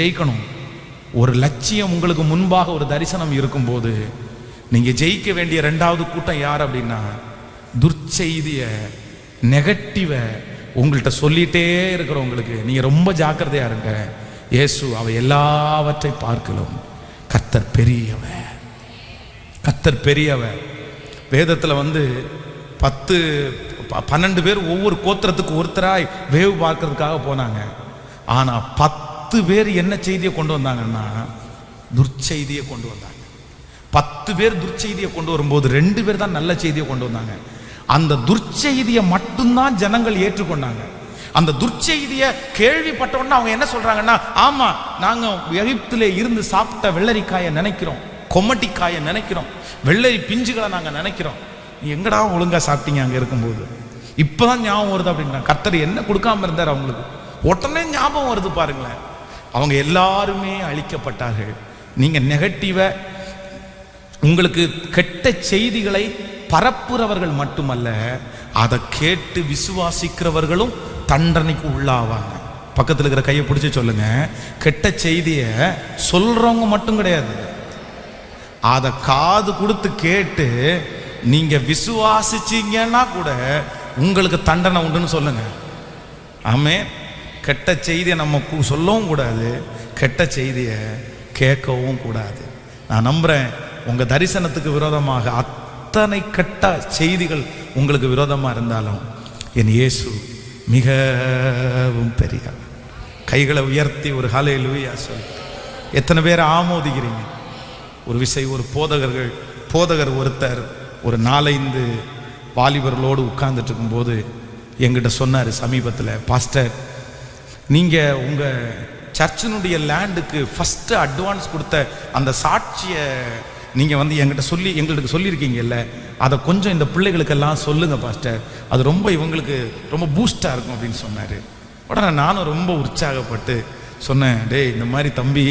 ஜெயிக்கணும். ஒரு லட்சியம் உங்களுக்கு முன்பாக ஒரு தரிசனம் இருக்கும்போது நீங்க ஜெயிக்க வேண்டிய 2வது கூட்டம் யார் அப்படின்னா, துர்ச்செய்திய நெகட்டிவ உங்கள்கிட்ட சொல்லிட்டே இருக்கிறவங்களுக்கு நீங்க ரொம்ப ஜாக்கிரதையா இருங்க. இயேசு அவை எல்லாவற்றை பார்க்கலாம் கர்த்தர் பெரியவர். வேதத்துல வந்து 12 பேர் ஒவ்வொரு கோத்திரத்துக்கு ஒருத்தராய் வேவு பார்க்கறதுக்காக போனாங்க. ஆனா 10 பேர் என்ன செய்தியை கொண்டு வந்தாங்கன்னா, துர்ச்செய்தியை கொண்டு வந்தாங்க. 10 பேர் துர்ச்செய்தியை கொண்டு வரும்போது 2 பேர் தான் நல்ல செய்தியை கொண்டு வந்தாங்க. அந்த துர்ச்செய்தியை மட்டும்தான் ஜனங்கள் ஏற்றுக்கொண்டாங்க. அந்த துர்ச்செய்தியை கேள்விப்பட்டவொன்னா அவங்க என்ன சொல்றாங்கன்னா, ஆமா நாங்க எகிப்திலே இருந்து சாப்பிட்ட வெள்ளரிக்காயை நினைக்கிறோம், கொம்மட்டிக்காயை நினைக்கிறோம், வெள்ளரி பிஞ்சுகளை நாங்க நினைக்கிறோம். எங்கடா ஒழுங்கா சாப்பிட்டீங்க அங்க இருக்கும்போது? இப்பதான் ஞாபகம் வருது அப்படின்னா, கர்த்தர் என்ன கொடுக்காம இருந்தார் அவங்களுக்கு? உடனே ஞாபகம் வருது பாருங்களேன். அவங்க எல்லாருமே அழிக்கப்பட்டார்கள். நீங்க நெகட்டிவ, உங்களுக்கு கெட்ட செய்திகளை பரப்புறவர்கள் மட்டுமல்ல, அதை கேட்டு விசுவாசிக்கிறவர்களும் தண்டனைக்கு உள்ளாவாங்க. பக்கத்தில் இருக்கிற கையை பிடிச்சி சொல்லுங்க, கெட்ட செய்திய சொல்றவங்க மட்டும் கிடையாது, அதை காது கொடுத்து கேட்டு நீங்க விசுவாசிச்சீங்கன்னா கூட உங்களுக்கு தண்டனை உண்டுன்னு சொல்லுங்க. ஆமே. கெட்ட செய்தியை நம்ம சொல்லவும் கூடாது, கெட்ட செய்தியை கேட்கவும் கூடாது. நான் நம்புறேன் உங்க தரிசனத்துக்கு விரோதமாக அத்தனை கெட்ட செய்திகள் உங்களுக்கு விரோதமா இருந்தாலும் என் இயேசு மிகவும் பெரியவர். கைகளை உயர்த்தி ஒரு ஹல்லேலூயா சொல். எத்தனை பேர் ஆமோதிக்கிறீங்க? ஒரு விசை ஒரு போதகர் ஒருத்தர் ஒரு 4-5 வாலிபர்களோடு உட்கார்ந்துட்டு இருக்கும்போது என்கிட்ட சொன்னார் சமீபத்தில், பாஸ்டர் நீங்கள் உங்கள் சர்ச்சினுடைய லேண்டுக்கு ஃபஸ்ட்டு அட்வான்ஸ் கொடுத்த அந்த சாட்சியை நீங்கள் வந்து எங்களுக்கு சொல்லியிருக்கீங்கல்ல, அதை கொஞ்சம் இந்த பிள்ளைகளுக்கெல்லாம் சொல்லுங்கள் பாஸ்டர், அது ரொம்ப இவங்களுக்கு ரொம்ப பூஸ்டாக இருக்கும் அப்படின்னு சொன்னார். உடனே நானும் ரொம்ப உற்சாகப்பட்டு சொன்னேன், டேய் இந்த மாதிரி தம்பி,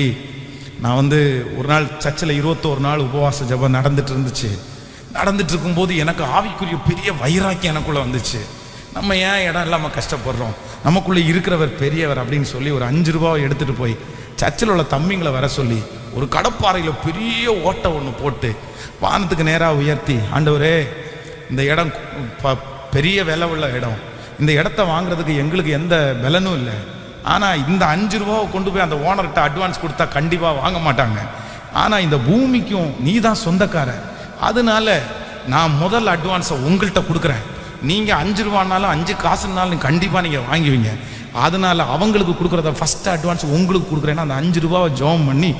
நான் வந்து ஒரு நாள் சர்ச்சில் 21 நாள் உபவாச ஜெபம் நடந்துட்டு இருக்கும்போது எனக்கு ஆவிக்குரிய பெரிய வைராக்கியம் எனக்குள்ளே வந்துச்சு. நம்ம ஏன் இடம் இல்லாமல் கஷ்டப்படுறோம், நமக்குள்ளே இருக்கிறவர் பெரியவர் அப்படின்னு சொல்லி ஒரு 5 ரூபாவை எடுத்துகிட்டு போய் சர்ச்சில் உள்ள தம்பிங்களை வர சொல்லி ஒரு கடப்பாறையில் பெரிய ஓட்டை ஒன்று போட்டு வானத்துக்கு நேராக உயர்த்தி, ஆண்டவரே இந்த இடம் பெரிய விலை உள்ள இடம், இந்த இடத்த வாங்குறதுக்கு எங்களுக்கு எந்த பலனும் இல்லை. ஆனால் இந்த 5 ரூபாவை கொண்டு போய் அந்த ஓனர்கிட்ட அட்வான்ஸ் கொடுத்தா கண்டிப்பாக வாங்க மாட்டாங்க. ஆனால் இந்த பூமிக்கும் நீ தான் சொந்தக்காரர், அதனால நான் முதல் அட்வான்ஸை உங்கள்கிட்ட கொடுக்குறேன். நீங்கள் 5 ரூபானாலும் 5 காசுனாலும் கண்டிப்பாக நீங்கள் வாங்குவீங்க. அதனால அவங்களுக்கு கொடுக்குறத ஃபஸ்ட்டு அட்வான்ஸ் உங்களுக்கு கொடுக்குறேன்னா அந்த 5 ரூபாவை ஜோம் பண்ணி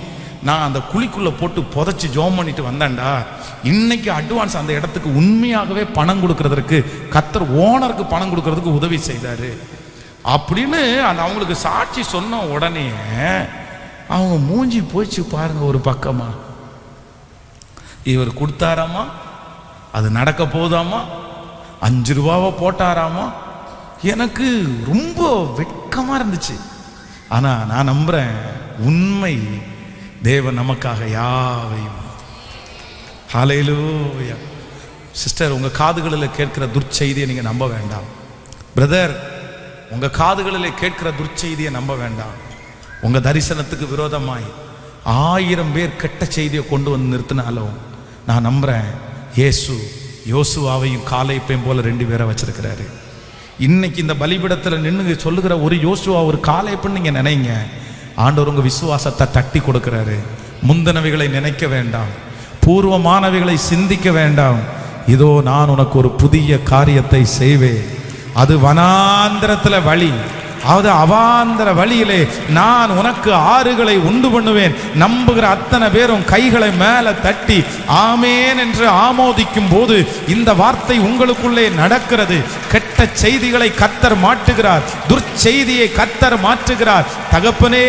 நான் அந்த குழிக்குள்ளே போட்டு புதைச்சி ஜோம் பண்ணிட்டு வந்தேன்டா. இன்னைக்கு அட்வான்ஸ் அந்த இடத்துக்கு உண்மையாகவே பணம் கொடுக்கறதுக்கு கர்த்தர் ஓனருக்கு பணம் கொடுக்கறதுக்கு உதவி செய்தார் அப்படின்னு அந்த அவங்களுக்கு சாட்சி சொன்ன உடனே அவங்க மூஞ்சி போச்சு பாருங்க. ஒரு பக்கமா இவர் கொடுத்தாராமா, அது நடக்க போதாமா, 5 ரூபாவை போட்டாராமா. எனக்கு ரொம்ப வெட்கமா இருந்துச்சு. ஆனா நான் நம்புறேன், உண்மை தேவன் நமக்காக யாவையும். ஹல்லேலூயா. சிஸ்டர், உங்க காதுகளில் கேட்கிற துர்ச்செய்தியை நீங்க நம்ப வேண்டாம். பிரதர், உங்க காதுகளில் கேட்கிற துர்ச்செய்தியை நம்ப வேண்டாம். உங்க தரிசனத்துக்கு விரோதமாய் 1000 பேர் கெட்ட செய்தியை கொண்டு வந்து நிறுத்தினாலும் நான் நம்புறேன், இயேசு யோசுவாவையும் காலேப்பையும் போல 2 பேரை வச்சிருக்கிறாரு. இன்னைக்கு இந்த பலிபீடத்தில் நின்று சொல்லுகிற ஒரு யோசுவா ஒரு காலேப்புன்னு நீங்க நினைங்க. ஆண்டவர் உங்க விசுவாசத்தை தட்டி கொடுக்கிறாரு. முந்தினவைகளை நினைக்க வேண்டாம், பூர்வமானவைகளை சிந்திக்க வேண்டாம். இதோ நான் உனக்கு ஒரு புதிய காரியத்தை செய்வேன், அது வனாந்திரத்தில் வழி, அதாவது அவாந்தர வழியிலே நான் உனக்கு ஆறுகளை உண்டு பண்ணுவேன். நம்புகிற அத்தனை பேரும் கைகளை மேலே தட்டி ஆமேன் என்று ஆமோதிக்கும் போது இந்த வார்த்தை உங்களுக்குள்ளே நடக்கிறது. கெட்ட செய்திகளை கர்த்தர் மாற்றுகிறார், துர்ச்செய்தியை கர்த்தர் மாற்றுகிறார். தகப்பனே,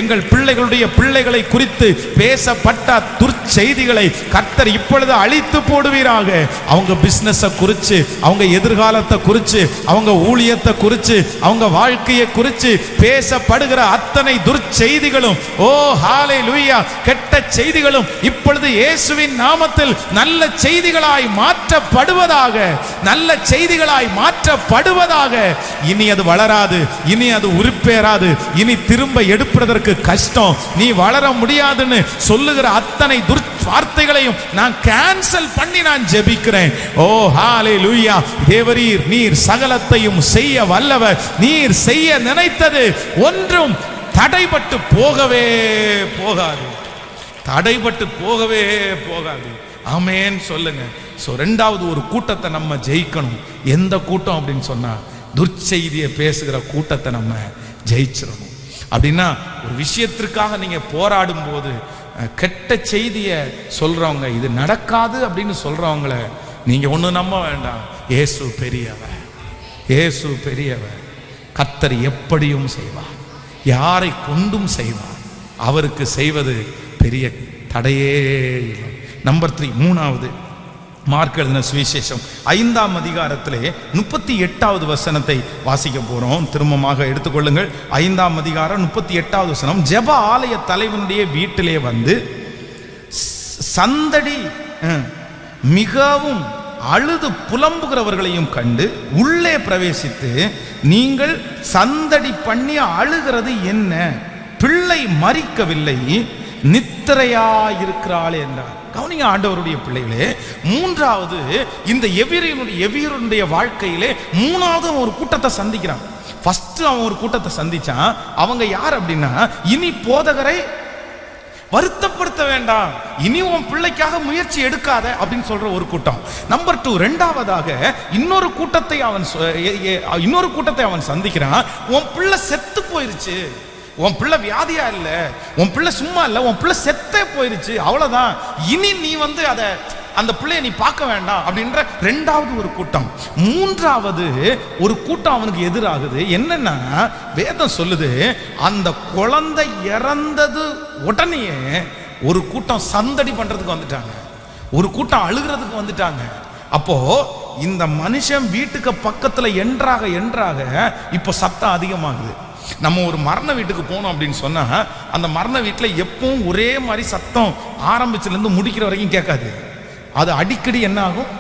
எங்கள் பிள்ளைகளுடைய பிள்ளைகளை குறித்து பேசப்பட்ட துர்ச்செய்திகளை கர்த்தர் இப்பொழுது அழித்து போடுவீராக. அவங்க பிசினஸை குறித்து, அவங்க எதிர்காலத்தை குறித்து, அவங்க ஊழியத்தை குறித்து, அவங்க வாழ்க்கையை குறித்து பேசப்படுகிற அத்தனை துர்ச்செய்திகளும், ஓ ஹல்லேலூயா, கெட்ட செய்திகளும் இப்பொழுது இயேசுவின் நாமத்தில் நல்ல செய்திகளாய் மாற்றப்படுவதாக, நல்ல செய்திகளாய் மாற்றப்படுவதாக. இனி அது வளராது, இனி அது உருப்பேறாது, இனி திரும்ப எடுப்பதற்கு கஷ்டம், நீ வளர முடியாதுன்னு சொல்லுகிற அத்தனை வார்த்தைகளையும் நான் கேன்சல் பண்ணி நான் ஜெபிக்கிறேன். ஓ ஹல்லேலூயா. தேவரீர், நீர் சகலத்தையும் செய்ய வல்லவர். நீர் செய்ய நினைத்தது ஒன்றும் தடைபட்டு போகவே போகாது, தடைபட்டு போகவே போகாது. ஆமென் சொல்லுங்க. சோ 2வது ஒரு கூட்டத்தை நம்ம ஜெயிக்கணும். எந்த கூட்டம் அப்படின்னு சொன்னா, துர்ச்செய்தியை பேசுகிற கூட்டத்தை நம்ம ஜெயிச்சிடணும். அப்படின்னா ஒரு விஷயத்திற்காக நீங்க போராடும் போது கெட்ட செய்தியை சொல்றவங்க, இது நடக்காது அப்படின்னு சொல்றவங்கள நீங்க ஒண்ணு நம்ப வேண்டாம். இயேசு பெரியவர், இயேசு பெரியவர். கர்த்தர் எப்படியும் செய்வார், யாரை கொண்டும் செய்வார். அவருக்கு செய்வது பெரிய தடையே இல்லை. நம்பர் 3, 3வது மார்க் எழுதின சுவிசேஷம் 5ஆம் அதிகாரத்திலே 38வது வசனத்தை வாசிக்க போறோம். திரும்பமாக எடுத்துக்கொள்ளுங்கள். 5ஆம் அதிகாரம் 38வது வசனம். ஜெப ஆலய தலைவனுடைய வீட்டிலே வந்து சந்தடி மிகவும் அழுது புலம்புகிறவர்களையும் கண்டு உள்ளே பிரவேசித்து, நீங்கள் சந்தடி பண்ணி அழுகிறது என்ன? பிள்ளை மரிக்கவில்லை, நித்திரையாயிருக்கிறாள் என்றார். கவனிங்க ஆண்டவருடைய பிள்ளைகளே, 3வது இந்த எவியருடைய வாழ்க்கையிலே 3வது ஒரு கூட்டத்தை சந்திக்கிறான். ஃபர்ஸ்ட் அவன் ஒரு கூட்டத்தை சந்திச்சான். அவங்க யார் அப்படின்னா, இனி போதகரை வருத்தப்படுத்த வேண்டாம், இனி உன் பிள்ளைக்காக முயற்சி எடுக்காத அப்படின்னு சொல்ற ஒரு கூட்டம். நம்பர் 2, 2வதாக இன்னொரு கூட்டத்தை அவன் சந்திக்கிறான். உன் பிள்ளை செத்து போயிருச்சு, உன் பிள்ளை வியாதியா இல்ல, உன் பிள்ளை சும்மா இல்ல, உன் பிள்ளை செத்தே போயிருச்சு, அவ்வளவுதான், இனி நீ வந்து அந்த பிள்ளைய நீ பார்க்க வேண்டாம் அப்படின்ற 2வது ஒரு கூட்டம். 3வது ஒரு கூட்டம் அவனுக்கு எதிராகுது. என்னன்னா, வேதம் சொல்லுது, அந்த குழந்தை இறந்தது உடனே ஒரு கூட்டம் சந்தடி பண்றதுக்கு வந்துட்டாங்க, ஒரு கூட்டம் அழுகிறதுக்கு வந்துட்டாங்க. அப்போ இந்த மனுஷன் வீட்டுக்கு பக்கத்துல என்றாக இப்போ சத்தம் அதிகமாகுது. நம்ம ஒரு மரண வீட்டுக்கு போனோம் அப்படின்னு சொன்னா, அந்த மரண வீட்டில் எப்பவும் ஒரே மாதிரி சத்தம் ஆரம்பிச்சிலேருந்து முடிக்கிற வரைக்கும் கேட்காது. அது அடிக்கடி என்ன ஆகும்,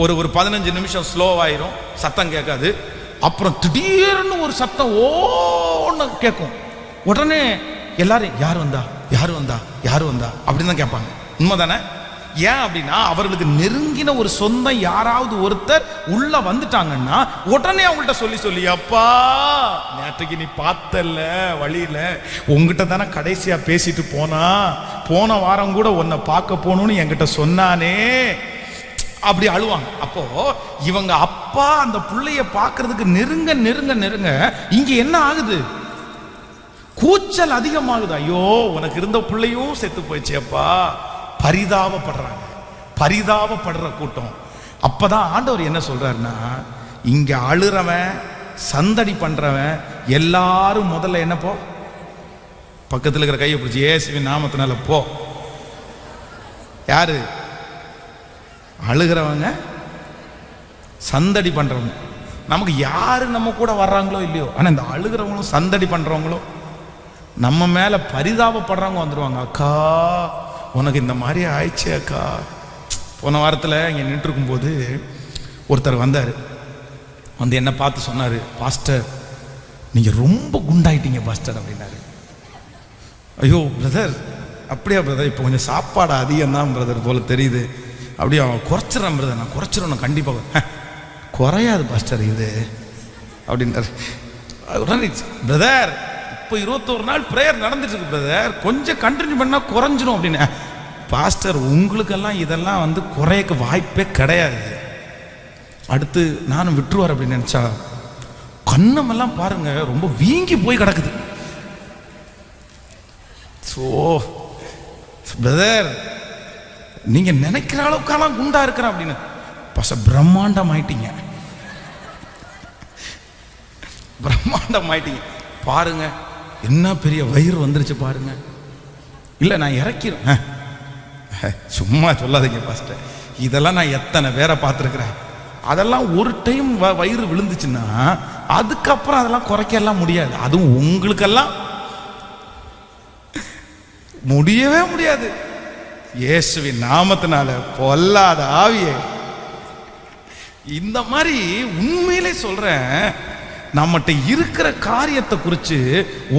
ஒரு 15 நிமிஷம் ஸ்லோவாயிரும், சத்தம் கேட்காது. அப்புறம் திடீர்னு ஒரு சத்தம் ஓன்னு கேட்கும். உடனே எல்லாரும் யார் வந்தா யார் வந்தா யார் வந்தா அப்படின்னு தான் கேட்பாங்க. உண்மைதானே? ஏன் அப்படின்னா அவர்களுக்கு நெருங்கின ஒரு சொந்தம் யாராவது ஒருத்தர் உள்ள வந்துட்டாங்கன்னா உடனே அவங்கள்ட்ட சொல்லி அப்பா நேற்றுக்கு நீ பார்த்தல வழியில உங்ககிட்ட தானே கடைசியா பேசிட்டு போன வாரம் கூட உன்னை பார்க்க போகணும்னு என்கிட்ட சொன்னானே, அப்படி அழுவாங்க. அப்போ இவங்க அப்பா அந்த பிள்ளைய பார்க்கறதுக்கு நெருங்க நெருங்க நெருங்க இங்க என்ன ஆகுது? கூச்சல் அதிகமாகுது. ஐயோ உனக்கு இருந்த பிள்ளையும் செத்து போயிச்சேப்பா. பரிதாபப்படுறாங்க, பரிதாபப்படுற கூட்டம். அப்பதான் ஆண்டவர் என்ன சொல்றாருன்னா, இங்க அழுறவன் சந்தடி பண்றவன் எல்லாரும் முதல்ல என்ன போ, பக்கத்தில் இருக்கிற கையை பிடிச்சி இயேசுவின் நாமத்தினால போ. யாரு அழுகிறவங்க? சந்தடி பண்றவங்க. நமக்கு யாரு நம்ம கூட வர்றாங்களோ இல்லையோ, ஆனா இந்த அழுகிறவங்களும் சந்தடி பண்றவங்களும் நம்ம மேல பரிதாபப்படுறவங்க வந்துருவாங்க. அக்கா உனக்கு இந்த மாதிரி ஆயிடுச்சு அக்கா. போன வாரத்தில் இங்கே நின்றுருக்கும் போது ஒருத்தர் வந்தார். வந்து என்ன பார்த்து சொன்னார், பாஸ்டர் நீங்கள் ரொம்ப குண்டாயிட்டீங்க பாஸ்டர் அப்படின்னாரு. ஐயோ பிரதர், அப்படியா பிரதர், இப்போ கொஞ்சம் சாப்பாடு அதிகம் தான் பிரதர் போல தெரியுது. அப்படியே அவன் குறைச்சிட்றான் பிரதர். நான் குறைச்சிடணும் கண்டிப்பாக. குறையாது பாஸ்டர் இது அப்படின்றார். பிரதர் இப்போ 21 நாள் ப்ரேயர் நடந்துட்டு இருக்கு பிரதர், கொஞ்சம் கண்டினியூ பண்ணால் குறைஞ்சிரும் அப்படின்னு. பாஸ்டர் உங்களுக்கெல்லாம் இதெல்லாம் வந்து குறையக்கு வாய்ப்பே கிடையாது. அடுத்து நானும் விட்டுருவார் அப்படின்னு நினச்சா கண்ணமெல்லாம் பாருங்க ரொம்ப வீங்கி போய் கிடக்குது. ஸோ பிரதர் நீங்க நினைக்கிற அளவுக்கெல்லாம் குண்டா இருக்கிறேன் அப்படின்னு. பாஸ்டர் பிரம்மாண்டம் ஆயிட்டீங்க, பிரம்மாண்டம் ஆயிட்டீங்க பாருங்க, என்ன பெரிய வயிறு வந்துருச்சு பாருங்க. இல்லை நான் இறக்கிறேன், சும்மா சொல்லாதீங்க பாஸ்டர், இதெல்லாம் நான் எத்தனை பேரை பார்த்துருக்குறேன். அதெல்லாம் ஒரு டைம் வயிறு விழுந்துச்சுன்னா அதுக்கப்புறம் அதெல்லாம் குறைக்கலாம் முடியாது. அதுவும் உங்களுக்கெல்லாம் முடியவே முடியாது. இயேசுவின் நாமத்தினால பொல்லாத ஆவியே, இந்த மாதிரி உண்மையிலே சொல்றேன், நம்மகிட்ட இருக்கிற காரியத்தை குறித்து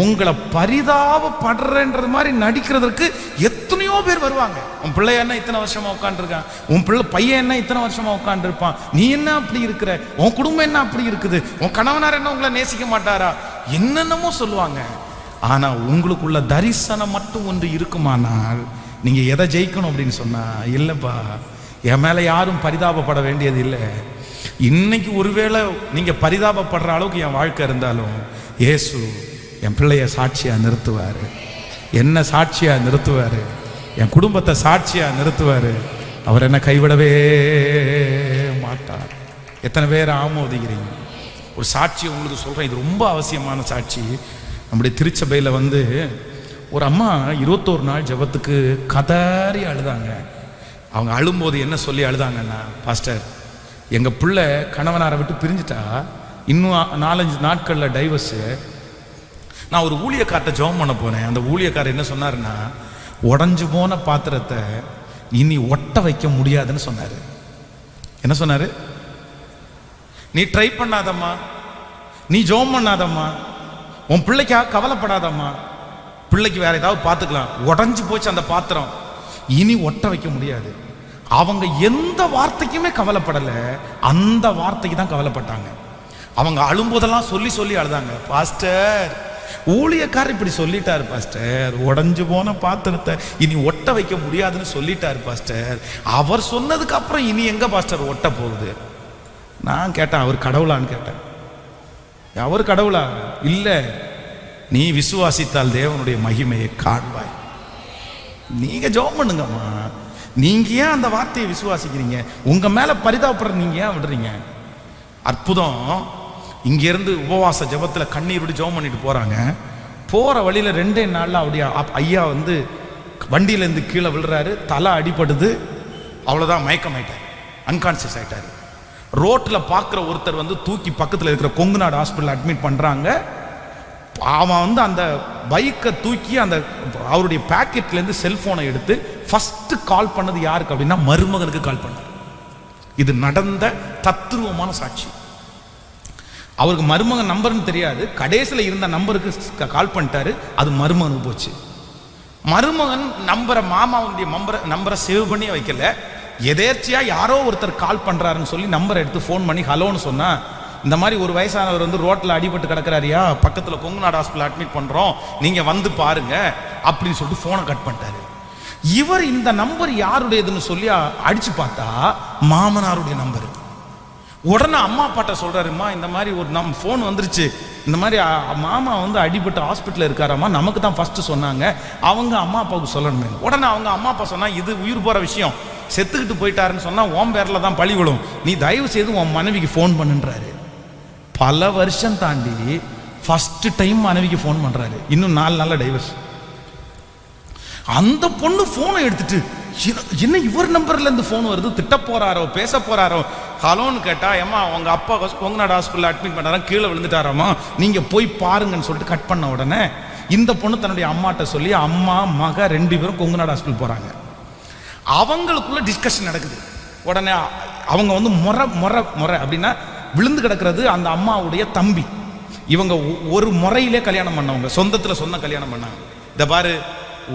உங்களை பரிதாபப்படுறன்ற மாதிரி நடிக்கிறதுக்கு எத்தனையோ பேர் வருவாங்க. உன் பிள்ளை என்ன இத்தனை வருஷமா உட்காந்துருக்கான், உன் பிள்ளை பையன் என்ன இத்தனை வருஷமா உட்காந்துருப்பான், நீ என்ன அப்படி இருக்கிற, உன் குடும்பம் என்ன அப்படி இருக்குது, உன் கணவனார் என்ன உங்களை நேசிக்க மாட்டாரா, என்னென்னமோ சொல்லுவாங்க. ஆனா உங்களுக்குள்ள தரிசனம் மட்டும் ஒன்று இருக்குமானால் நீங்க எதை ஜெயிக்கணும் அப்படின்னு சொன்னா, இல்லப்பா என் மேல யாரும் பரிதாபப்பட வேண்டியது இல்லை. இன்னைக்கு ஒருவேளை நீங்க பரிதாபப்படுற அளவுக்கு என் வாழ்க்கை இருந்தாலும் இயேசு என் பிள்ளைய சாட்சியா நிறுத்துவாரு, என்ன சாட்சியா நிறுத்துவாரு, என் குடும்பத்தை சாட்சியா நிறுத்துவாரு. அவர் என்ன கைவிடவே மாட்டார். எத்தனை பேர் ஆமோதிக்கிறீங்க? ஒரு சாட்சி உங்களுக்கு சொல்றேன், இது ரொம்ப அவசியமான சாட்சி. நம்முடைய திருச்சபையில் வந்து ஒரு அம்மா 21 நாள் ஜெபத்துக்கு கதறி அழுதாங்க. அவங்க அழும்போது என்ன சொல்லி அழுதாங்கன்னா, பாஸ்டர் எங்கள் பிள்ளை கணவனாரை விட்டு பிரிஞ்சுட்டா, இன்னும் 4-5 நாட்களில் டைவர்ஸு. நான் ஒரு ஊழியக்கார்ட்ட ஜெபம் பண்ண போனேன். அந்த ஊழியக்காரர் என்ன சொன்னாருன்னா, உடஞ்சு போன பாத்திரத்தை இனி ஒட்ட வைக்க முடியாதுன்னு சொன்னார். என்ன சொன்னார்? நீ ட்ரை பண்ணாதம்மா, நீ ஜெபம் பண்ணாதம்மா, உன் பிள்ளைக்காக கவலைப்படாதம்மா, பிள்ளைக்கு வேற ஏதாவது பார்த்துக்கலாம், உடஞ்சு போச்சு அந்த பாத்திரம், இனி ஒட்ட வைக்க முடியாது. அவங்க எந்த வார்த்தைக்குமே கவலைப்படலை, அந்த வார்த்தைக்கு தான் கவலைப்பட்டாங்க. அவங்க அழும்போதெல்லாம் சொல்லி சொல்லி அழுதாங்க, பாஸ்டர் ஊழியக்காரர் இப்படி சொல்லிட்டாரு பாஸ்டர், உடஞ்சு போன பாத்திரத்தை இனி ஒட்ட வைக்க முடியாதுன்னு சொல்லிட்டாரு பாஸ்டர், அவர் சொன்னதுக்கு அப்புறம் இனி எங்க பாஸ்டர் ஒட்ட போகுது? நான் கேட்டேன், அவர் கடவுளான்னு கேட்டேன். அவர் கடவுளா? இல்லை, நீ விசுவாசித்தால் தேவனுடைய மகிமையை காண்பாய். நீங்க ஜெபம் பண்ணுங்கம்மா, நீங்க ஏன் அந்த வார்த்தையை விசுவாசிக்கிறீங்க? உங்க மேல பரிதாபப்படுற நீங்க ஏன் விடுறீங்க? அற்புதம். இங்க இருந்து உபவாச ஜெபத்துல கண்ணீர் விட்டு ஜெபம் பண்ணிட்டு போறாங்க. போற வழியில 2 நாள்ல அப்படியே ஐயா வந்து வண்டியில இருந்து கீழே விழுறாரு, தலை அடிபடுது, அவ்வளவுதான், மயக்கமாயிட்டாரு, அன்கான்சியஸ் ஆயிட்டாரு. ரோட்ல பாக்குற ஒருத்தர் வந்து தூக்கி பக்கத்துல இருக்கிற கொங்குநாடு ஹாஸ்பிட்டல் அட்மிட் பண்றாங்க. அவன் வந்து அந்த பைக்கை தூக்கி அந்த அவருடைய பாக்கெட்ல இருந்து செல்போனை எடுத்து ஃபர்ஸ்ட் கால் பண்ணது யாருக்கு அப்படின்னா மருமகனுக்கு கால் பண்ணார். இது நடந்த தத்துருவமான சாட்சி. அவருக்கு மருமகன் நம்பர்னு தெரியாது, கடைசியில் இருந்த நம்பருக்கு கால் பண்ணிட்டாரு, அது மருமகனுக்கு போச்சு. மருமகன் மாமாவுடைய நம்பரை சேவ் பண்ணி வைக்கல. எதேர்ச்சியா யாரோ ஒருத்தர் கால் பண்றாருன்னு சொல்லி நம்பரை எடுத்து ஃபோன் பண்ணி ஹலோன்னு சொன்னா, இந்த மாதிரி ஒரு வயசானவர் வந்து ரோட்ல அடிபட்டு கிடக்குறாரியா, பக்கத்துல கொங்குநாடு ஹாஸ்பிட்டல் அட்மிட் பண்றோம், நீங்க வந்து பாருங்க அப்படின்னு சொல்லிட்டு போனை கட் பண்ணிட்டாரு. இவர் இந்த நம்பர் யாருடையதுன்னு சொல்லி அடிச்சு பார்த்தா மாமனாருடைய நம்பரு. உடனே அம்மா அப்பாட்ட சொல்றாருமா, இந்த மாதிரி ஒரு ஃபோன் வந்துருச்சு, இந்த மாதிரி மாமா வந்து அடிபட்டு ஹாஸ்பிட்டல் இருக்காராமா, நமக்கு தான் ஃபர்ஸ்ட் சொன்னாங்க, அவங்க அம்மா அப்பாவுக்கு சொல்லணுமே. உடனே அவங்க அம்மா அப்பா சொன்னா, இது உயிர் போற விஷயம், செத்துக்கிட்டு போயிட்டாருன்னு சொன்னா உன் பேர்ல தான் பழி விடும், நீ தயவு செய்து உன் மனைவிக்கு ஃபோன் பண்ணுன்றாரு. பல வருஷம் தாண்டி ஃபர்ஸ்ட் டைம் மனைவிக்கு ஃபோன் பண்றாரு. இன்னும் 4 நாள்ல டைவர்ஸ். அந்த பொண்ணு போனை எடுத்துட்டு, என்ன இவர் நம்பர்ல இருந்து போன் வருது, திட்ட போறாரோ பேச போறாரோ, ஹலோன்னு கேட்டா, ஏமா உங்க அப்பா கொங்குநாடு ஹாஸ்பிட்டல் அட்மிட் பண்ணாரா, கீழே விழுந்துட்டாராமா, நீங்க போய் பாருங்கன்னு சொல்லிட்டு கட் பண்ண உடனே இந்த பொண்ணு தன்னுடைய அம்மாட்ட சொல்லி அம்மா மக 2 பேரும் கொங்குநாடு ஹாஸ்பிட்டல் போறாங்க. அவங்களுக்குள்ள டிஸ்கஷன் நடக்குது. உடனே அவங்க வந்து முறை அப்படின்னா விழுந்து கிடக்கிறது அந்த அம்மாவுடைய தம்பி. இவங்க ஒரு முறையிலே கல்யாணம் பண்ணவங்க, சொந்தத்துல சொந்த கல்யாணம் பண்ணாங்க. இதை பாரு,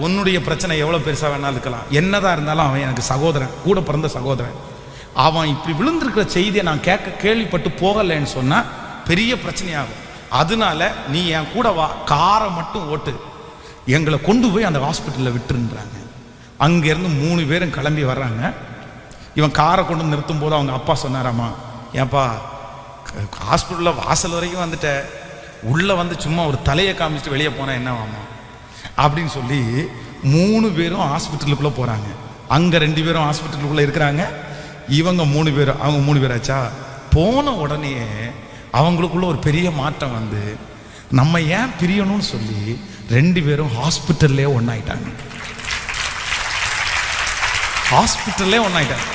உன்னுடைய பிரச்சனை எவ்வளவு பெருசா வேணாலும் இருக்கலாம், என்னதான் இருந்தாலும் அவன் எனக்கு சகோதரன், கூட பிறந்த சகோதரன். அவன் இப்படி விழுந்திருக்கிற செய்தியை நான் கேள்விப்பட்டு போகலைன்னு சொன்னா பெரிய பிரச்சனையாகும். அதனால நீ என் கூட வா, காரை மட்டும் ஓட்டு, எங்களை கொண்டு போய் அந்த ஹாஸ்பிட்டல்ல விட்டுருன்றாங்க. அங்க இருந்து 3 பேரும் கிளம்பி வர்றாங்க. இவன் காரை கொண்டு நிறுத்தும் போது அவங்க அப்பா சொன்னாராமா, ஏன்பா ஹாஸ்பிட்டல்ல வாசல் வரைக்கும் வந்துட்ட, உள்ள வந்து சும்மா ஒரு தலையை காமிச்சிட்டு வெளியே போனா என்னவாமா அப்படின்னு சொல்லி 3 பேரும் ஹாஸ்பிட்டலுக்குள்ள போறாங்க. அங்க 2 பேரும் ஹாஸ்பிட்டலுக்குள்ள இருக்கிறாங்க. இவங்க 3 பேரும், அவங்க 3 பேராச்சா. போன உடனே அவங்களுக்குள்ள ஒரு பெரிய மாற்றம் வந்து, நம்ம ஏன் பிரியணும்னு சொல்லி 2 பேரும் ஹாஸ்பிட்டல்லே ஒன்னாயிட்டாங்க. ஹாஸ்பிட்டல்லே ஒன்னாயிட்டாங்க.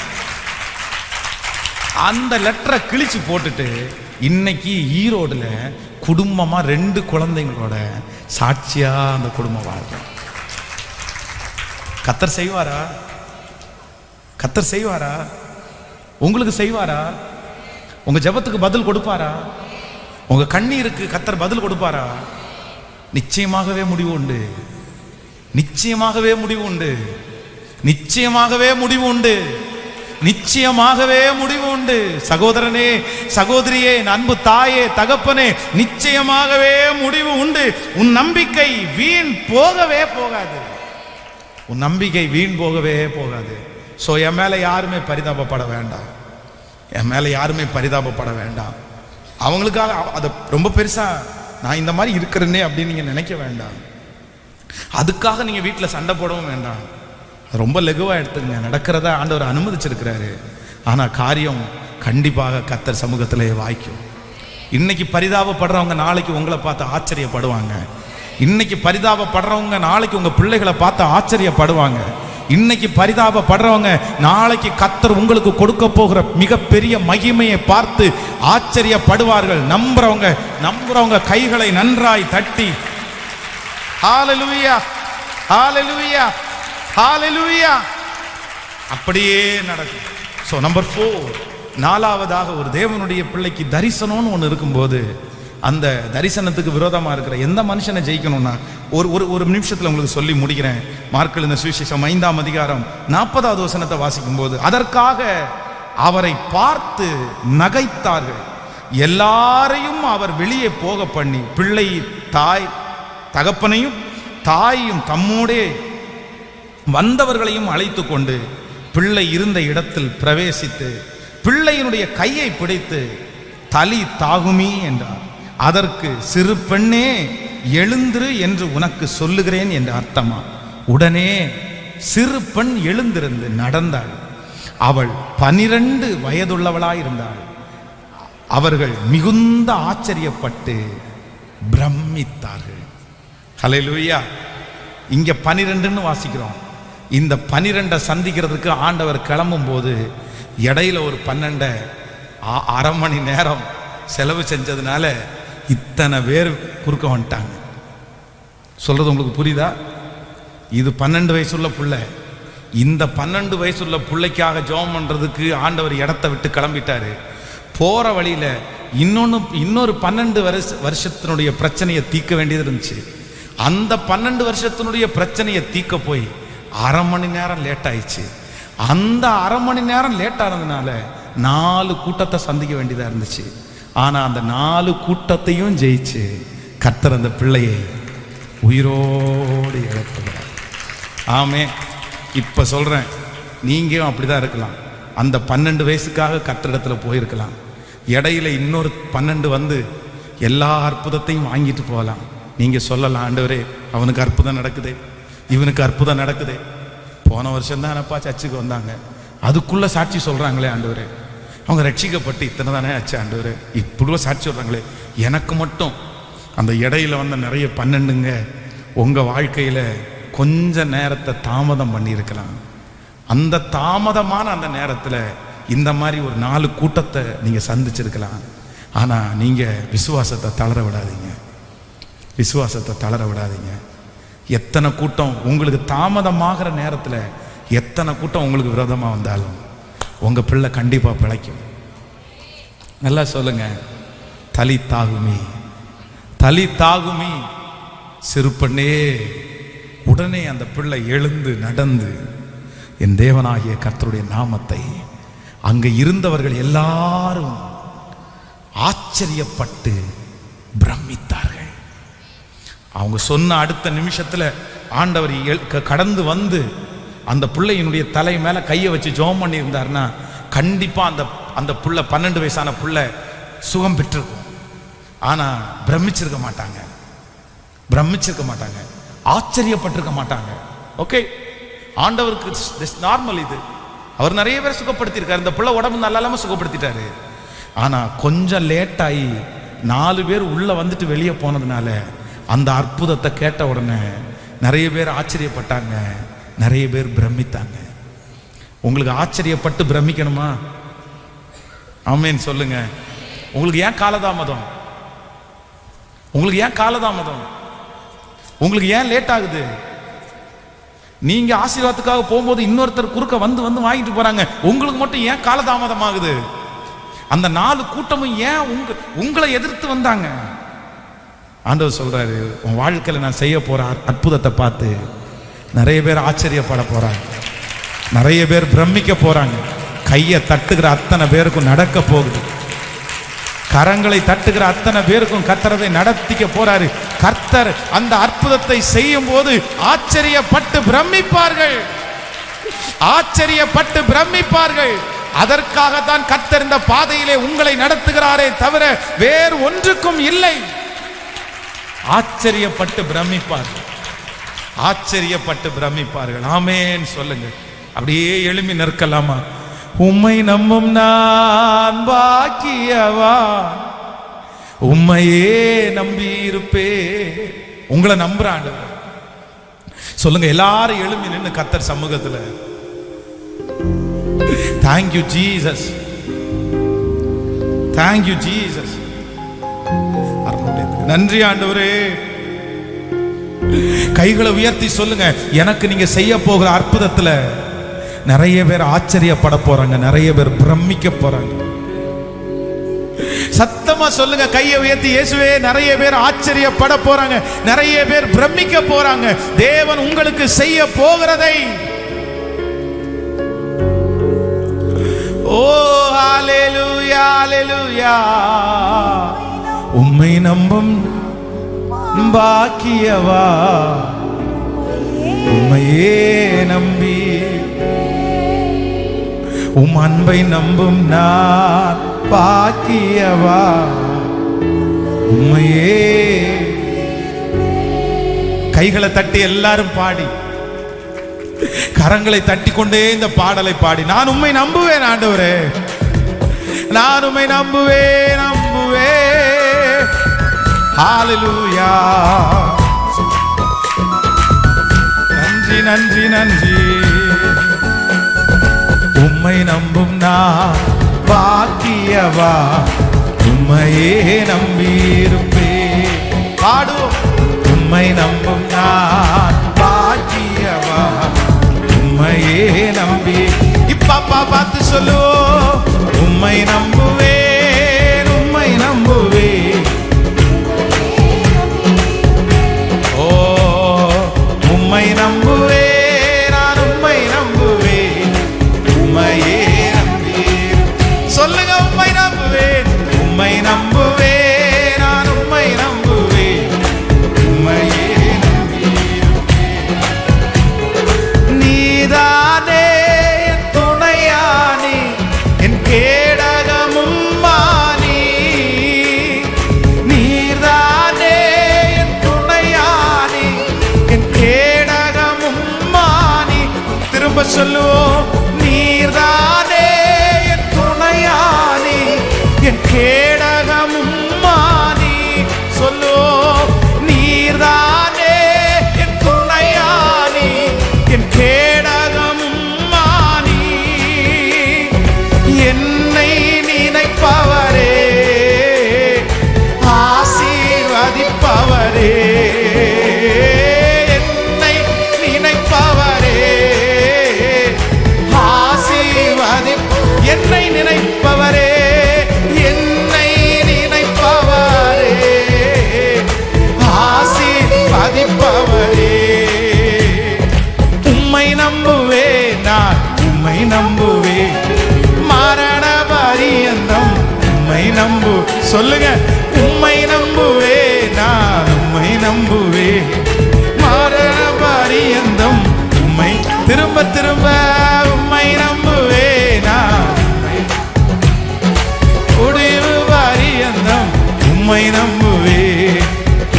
அந்த லெட்டரை கிழிச்சு போட்டுட்டு இன்னைக்கு ஈரோடுல குடும்பமா 2 குழந்தைங்களோட சாட்சியா அந்த குடும்பம் வாழ்றோம். கர்த்தர் செய்வாரா? கர்த்தர் செய்வாரா? உங்களுக்கு செய்வாரா? உங்க ஜெபத்துக்கு பதில் கொடுப்பாரா? உங்க கண்ணீருக்கு கர்த்தர் பதில் கொடுப்பாரா? நிச்சயமாகவே முடிவு உண்டு. நிச்சயமாகவே முடிவு உண்டு. நிச்சயமாகவே முடிவு உண்டு. நிச்சயமாகவே முடிவு உண்டு. சகோதரனே, சகோதரியே, அன்பு தாயே, தகப்பனே, நிச்சயமாகவே முடிவு உண்டு. உன் நம்பிக்கை வீண் போகவே போகாது. உன் நம்பிக்கை வீண் போகவே போகாது. சோ என் மேல யாருமே பரிதாபப்பட வேண்டாம். என் மேல யாருமே பரிதாபப்பட வேண்டாம். அவங்களுக்காக அதை ரொம்ப பெருசா நான் இந்த மாதிரி இருக்கிறேன்னே அப்படின்னு நீங்க நினைக்க வேண்டாம். அதுக்காக நீங்க வீட்டுல சண்டை போடவும் வேண்டாம். ரொம்ப லகுவா எடுத்துங்க. நடக்கிறத ஆண்டவர் அனுமதிச்சிருக்கிறாரு. ஆனா காரியம் கண்டிப்பாக கர்த்தர் சமூகத்திலே வாய்க்கும். இன்னைக்கு பரிதாபப்படுறவங்க நாளைக்கு உங்களை பார்த்து ஆச்சரியப்படுவாங்க. இன்னைக்கு பரிதாபப்படுறவங்க நாளைக்கு உங்க பிள்ளைகளை பார்த்து ஆச்சரியப்படுவாங்க. இன்னைக்கு பரிதாபப்படுறவங்க நாளைக்கு கர்த்தர் உங்களுக்கு கொடுக்க போகிற மிகப்பெரிய மகிமையை பார்த்து ஆச்சரியப்படுவார்கள். நம்புறவங்க கைகளை நன்றாய் தட்டி ஹல்லேலூயா, ஹல்லேலூயா, ஹல்லேலூயா. அப்படியே நடக்கும். சோ நம்பர் 4, 4வதாக ஒரு தேவனுடைய பிள்ளைக்கு தரிசனம்னு ஒன்று இருக்கும்போது, அந்த தரிசனத்துக்கு விரோதமா இருக்கிற எந்த மனுஷனை ஜெயிக்கணும்னா, ஒரு நிமிஷத்துல உங்களுக்கு சொல்லி முடிக்கிறேன். மார்க் எழுதின சுவிசேஷம் 5ஆம் அதிகாரம் 40வது வசனத்தை வாசிக்கும் போது, அதற்காக அவரை பார்த்து நகைத்தார்கள். எல்லாரையும் அவர் வெளியே போக பண்ணி பிள்ளை தகப்பனையும் தாயையும் தம்மோடே வந்தவர்களையும் அழைத்து கொண்டு பிள்ளை இருந்த இடத்தில் பிரவேசித்து பிள்ளையினுடைய கையை பிடித்து தலி தாகுமி என்றார். அதற்கு சிறு பெண்ணே எழுந்திரு என்று உனக்கு சொல்லுகிறேன் என்று அர்த்தமா. உடனே சிறு பெண் எழுந்திருந்து நடந்தாள். அவள் 12 வயதுள்ளவளாயிருந்தாள். அவர்கள் மிகுந்த ஆச்சரியப்பட்டு பிரமித்தார்கள். ஹல்லேலூயா. இங்க 12ன்னு வாசிக்கிறோம். இந்த 12 சந்திக்கிறதுக்கு ஆண்டவர் கிளம்பும் போது இடையில ஒரு 12 அரை மணி நேரம் செலவு செஞ்சதுனால இத்தனை பேர் குறுக்க வந்துட்டாங்க. சொல்றது உங்களுக்கு புரியுதா? இது 12 வயசுள்ள புள்ள. இந்த 12 வயசுள்ள பிள்ளைக்காக ஜெபம் பண்றதுக்கு ஆண்டவர் இடத்தை விட்டு கிளம்பிட்டாரு. போற வழியில இன்னொரு 12 வருஷத்தினுடைய பிரச்சனையை தீர்க்க வேண்டியது இருந்துச்சு. அந்த 12 வருஷத்தினுடைய பிரச்சனையை தீர்க்க போய் 1/2 மணி நேரம் லேட் ஆயிடுச்சு. அந்த 1/2 மணி நேரம் லேட் ஆனதுனால 4 கூட்டத்தை சந்திக்க வேண்டியதா இருந்துச்சு. ஆனா அந்த 4 கூட்டத்தையும் ஜெயிச்சு கர்த்தர் அந்த பிள்ளையை உயிரோடு இழப்புகிறார். ஆமே. இப்ப சொல்றேன், நீங்களும் அப்படிதான் இருக்கலாம். அந்த 12 வயசுக்காக கர்த்தரிடத்துல போயிருக்கலாம். இடையில இன்னொரு 12 வந்து எல்லா அற்புதத்தையும் வாங்கிட்டு போகலாம். நீங்க சொல்லலாம், ஆண்டவரே அவனுக்கு அற்புதம் நடக்குது, இவனுக்கு அற்புதம் நடக்குது. போன வருஷம் தான் அப்பா சர்ச்சுக்கு வந்தாங்க, அதுக்குள்ள சாட்சி சொல்றாங்களே ஆண்டவரே, அவங்க ரட்சிக்கப்பட்டு இத்தனை தானே ஆச்சு ஆண்டவரே, இப்படி சாட்சி சொல்றாங்களே. எனக்கு மட்டும் அந்த இடையில வந்த நிறைய 12ங்க உங்க வாழ்க்கையில கொஞ்ச நேரத்தை தாமதம் பண்ணியிருக்கலாம். அந்த தாமதமான அந்த நேரத்தில் இந்த மாதிரி ஒரு 4 கூட்டத்தை நீங்க சந்திச்சிருக்கலாம். ஆனா நீங்க விசுவாசத்தை தளர விடாதீங்க, விசுவாசத்தை தளர விடாதீங்க. எத்தனை கூட்டம் உங்களுக்கு தாமதமாகிற நேரத்தில், எத்தனை கூட்டம் உங்களுக்கு விரோதமா வந்தாலும் உங்க பிள்ளை கண்டிப்பா பிழைக்கும். நல்லா சொல்லுங்க, தலி தாகுமி, தலி தாகுமி. சிறுப்பண்ணே, உடனே அந்த பிள்ளை எழுந்து நடந்து என் தேவனாகிய கர்த்தருடைய நாமத்தை, அங்க இருந்தவர்கள் எல்லாரும் ஆச்சரியப்பட்டு பிரமித்தார்கள். அவங்க சொன்ன அடுத்த நிமிஷத்துல ஆண்டவர் கடந்து வந்து அந்த பிள்ளையினுடைய தலை மேல கையை வச்சு ஜெபம் பண்ணி இருந்தாருன்னா கண்டிப்பா அந்த புள்ள 12 வயசான புள்ள சுகம் பெற்றிருக்கும். ஆனா பிரமிச்சிருக்க மாட்டாங்க, பிரமிச்சிருக்க மாட்டாங்க, ஆச்சரியப்பட்டிருக்க மாட்டாங்க. ஓகே, ஆண்டவருக்கு நார்மல் இது. அவர் நிறைய பேர் சுகப்படுத்தியிருக்காரு. இந்த பிள்ளை உடம்பு நல்லா இல்லாம சுகப்படுத்திட்டாரு. ஆனா கொஞ்சம் லேட் ஆகி 4 பேர் உள்ள வந்துட்டு வெளியே போனதுனால அந்த அற்புதத்தை கேட்ட உடனே நிறைய பேர் ஆச்சரியப்பட்டாங்க, நிறைய பேர் பிரமித்தாங்க. உங்களுக்கு ஆச்சரியப்பட்டு பிரமிக்கணுமா? ஆமென் சொல்லுங்க. உங்களுக்கு ஏன் காலதாமதம்? உங்களுக்கு ஏன் காலதாமதம்? உங்களுக்கு ஏன் லேட் ஆகுது? நீங்க ஆசீர்வாதத்துக்காக போகும்போது இன்னொருத்தர் குறுக்க வந்து வாங்கிட்டு போறாங்க, உங்களுக்கு மட்டும் ஏன் காலதாமதம் ஆகுது? அந்த 4 கூட்டமும் ஏன் உங்களை எதிர்த்து வந்தாங்க? ஆண்டவர் சொல்றாரு, உன் வாழ்க்கையில நான் செய்ய போற அற்புதத்தை பார்த்து நிறைய பேர் ஆச்சரியப்பட போறாங்க, நிறைய பேர் பிரமிக்க போறாங்க. கையை தட்டுகிற அத்தனை பேருக்கும் நடக்க போகுது, கரங்களை தட்டுகிற அத்தனை பேருக்கும் கர்த்தரை நடத்திக்க போறாரு. கர்த்தர் அந்த அற்புதத்தை செய்யும் போது ஆச்சரியப்பட்டு பிரமிப்பார்கள், ஆச்சரியப்பட்டு பிரமிப்பார்கள். அதற்காகத்தான் கர்த்தர் இந்த பாதையிலே உங்களை நடத்துகிறாரே தவிர வேறு ஒன்றுக்கும் இல்லை. ஆச்சரியப்பட்டு பிரமிப்பார்கள், ஆச்சரியப்பட்டு பிரமிப்பார்கள். ஆமென் சொல்லுங்க. அப்படியே எழுப்பி நிற்கலாமா? உம்மை நம்பும் நான் பாக்கியவா, உம்மையே நம்பி இருப்பே. உங்களை நம்புறான் சொல்லுங்க. எல்லாரும் எழுப்பி நின்று கர்த்தர் சமூகத்துல தேங்க்யூ ஜீசஸ், தேங்க்யூ ஜீசஸ். நன்றி ஆண்டவரே. கைகளை உயர்த்தி சொல்லுங்க, எனக்கு நீங்க செய்ய போகிற அற்புதத்துல நிறைய பேர் ஆச்சரியப்பட போறாங்க, நிறைய பேர் பிரமிக்க போறாங்க. சத்தமா சொல்லுங்க, கையை உயர்த்தி, இயேசுவே நிறைய பேர் ஆச்சரியப்பட போறாங்க, நிறைய பேர் பிரமிக்க போறாங்க தேவன் உங்களுக்கு செய்ய போகிறதை. ஓ ஹalleluya ஹalleluya. உம்மை நம்பும் பாக்கியவா, உம்மையே நம்பி, உம் அன்பை நம்பும் நான் பாக்கியவா, உம்மையே. கைகளை தட்டி எல்லாரும் பாடி, கரங்களை தட்டி கொண்டே இந்த பாடலை பாடி, நான் உம்மை நம்புவேன் ஆண்டவரே, நான் உம்மை நம்புவேன் நம்புவேன். ஹalleluya. நன்றி நன்றி நன்றி. உம்மை நம்பும் நான் பாக்கியவா, உம்மையே நம்பியிருப்பேன். பாடுவோம். உம்மை நம்பும் நான் பாக்கியவா, உம்மையே நம்பி. இப்பா பார்த்து சொல்லுவோம், உம்மை நம்புவேன், உம்மை நம்புவேன். ஓ திரும்ப சொல்லுவோம். நீர்தானே என் துணையானி, என் கேடகமும் மானி. சொல்லுவோம். நீர்தானே என் துணையானி, என் கேடகமும் மானி. என்னை நினைப்பவரே, ஆசீர்வதிப்பவரே, என்னை நினைப்பவரே, என்னை நினைப்பவரே, என்னை நினைப்பவரே, ஆசீர்வதிப்பவரே. உம்மை நம்புவே நான், உம்மை நம்புவே, மரண பரியந்தம் உம்மை நம்பு. சொல்லுங்க. உம்மை நம்புவே நான், உம்மை நம்புவே, மரண பரியந்தம் உம்மை. திரும்ப திரும்ப உம்மை நம்புவே நான், முடிவு பரியந்தம் உம்மை நம்புவே.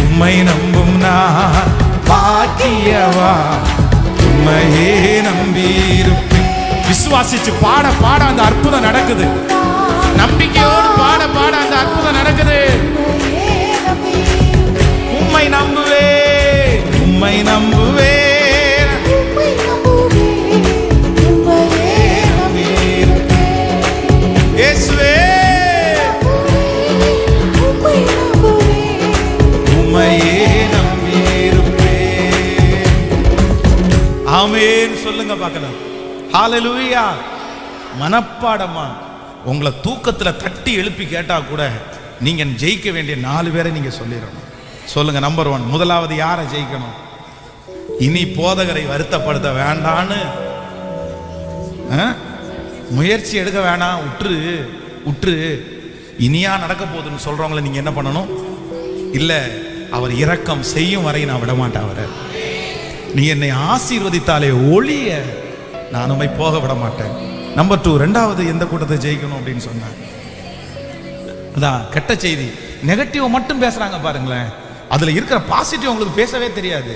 உம்மை நம்பும் நான் பாக்கியவா, உம்மையே நம்பியிருப்பேன். விசுவாசிச்சு பாட பாட அந்த அற்புதம் நடக்குது. நம்பிக்கையோடு பாட பாட அந்த அற்புதம் நடக்குது. உம்மை நம்புவே, உம்மை நம்புவே, இயேசுவே உம்மையே நம்பியிருப்பேன். ஆமென் சொல்லுங்க பார்க்கலாம். ஹல்லேலூயா. மனப்பாடமா உங்களை தூக்கத்துல தட்டி எழுப்பி கேட்டா கூட நீங்க ஜெயிக்க வேண்டிய 4 பேரை நீங்க சொல்லிடணும். சொல்லுங்க. நம்பர் 1, முதலாவது யாரை ஜெயிக்கணும்? இனி போதகரை வருத்தப்படுத்த வேண்டான்னு முயற்சி எடுக்க வேணாம், உற்று உற்று இனியா நடக்க போகுதுன்னு சொல்றவங்களை நீங்க என்ன பண்ணணும்? இல்ல, அவர் இரக்கம் செய்யும் வரை நான் விட மாட்டேன் அவரை. நீ என்னை ஆசீர்வதித்தாலே ஒளிய நான் உம்மை போக விட மாட்டேன். நம்பர் 2, ரெண்டாவது எந்த கூட்டத்தை ஜெயிக்கணும் அப்படின்னு சொன்னாங்க. அதான் கெட்ட செய்தி, நெகட்டிவ் மட்டும் பேசுறாங்க பாருங்களேன். அதுல இருக்கிற பாசிட்டிவ் உங்களுக்கு பேசவே தெரியாது.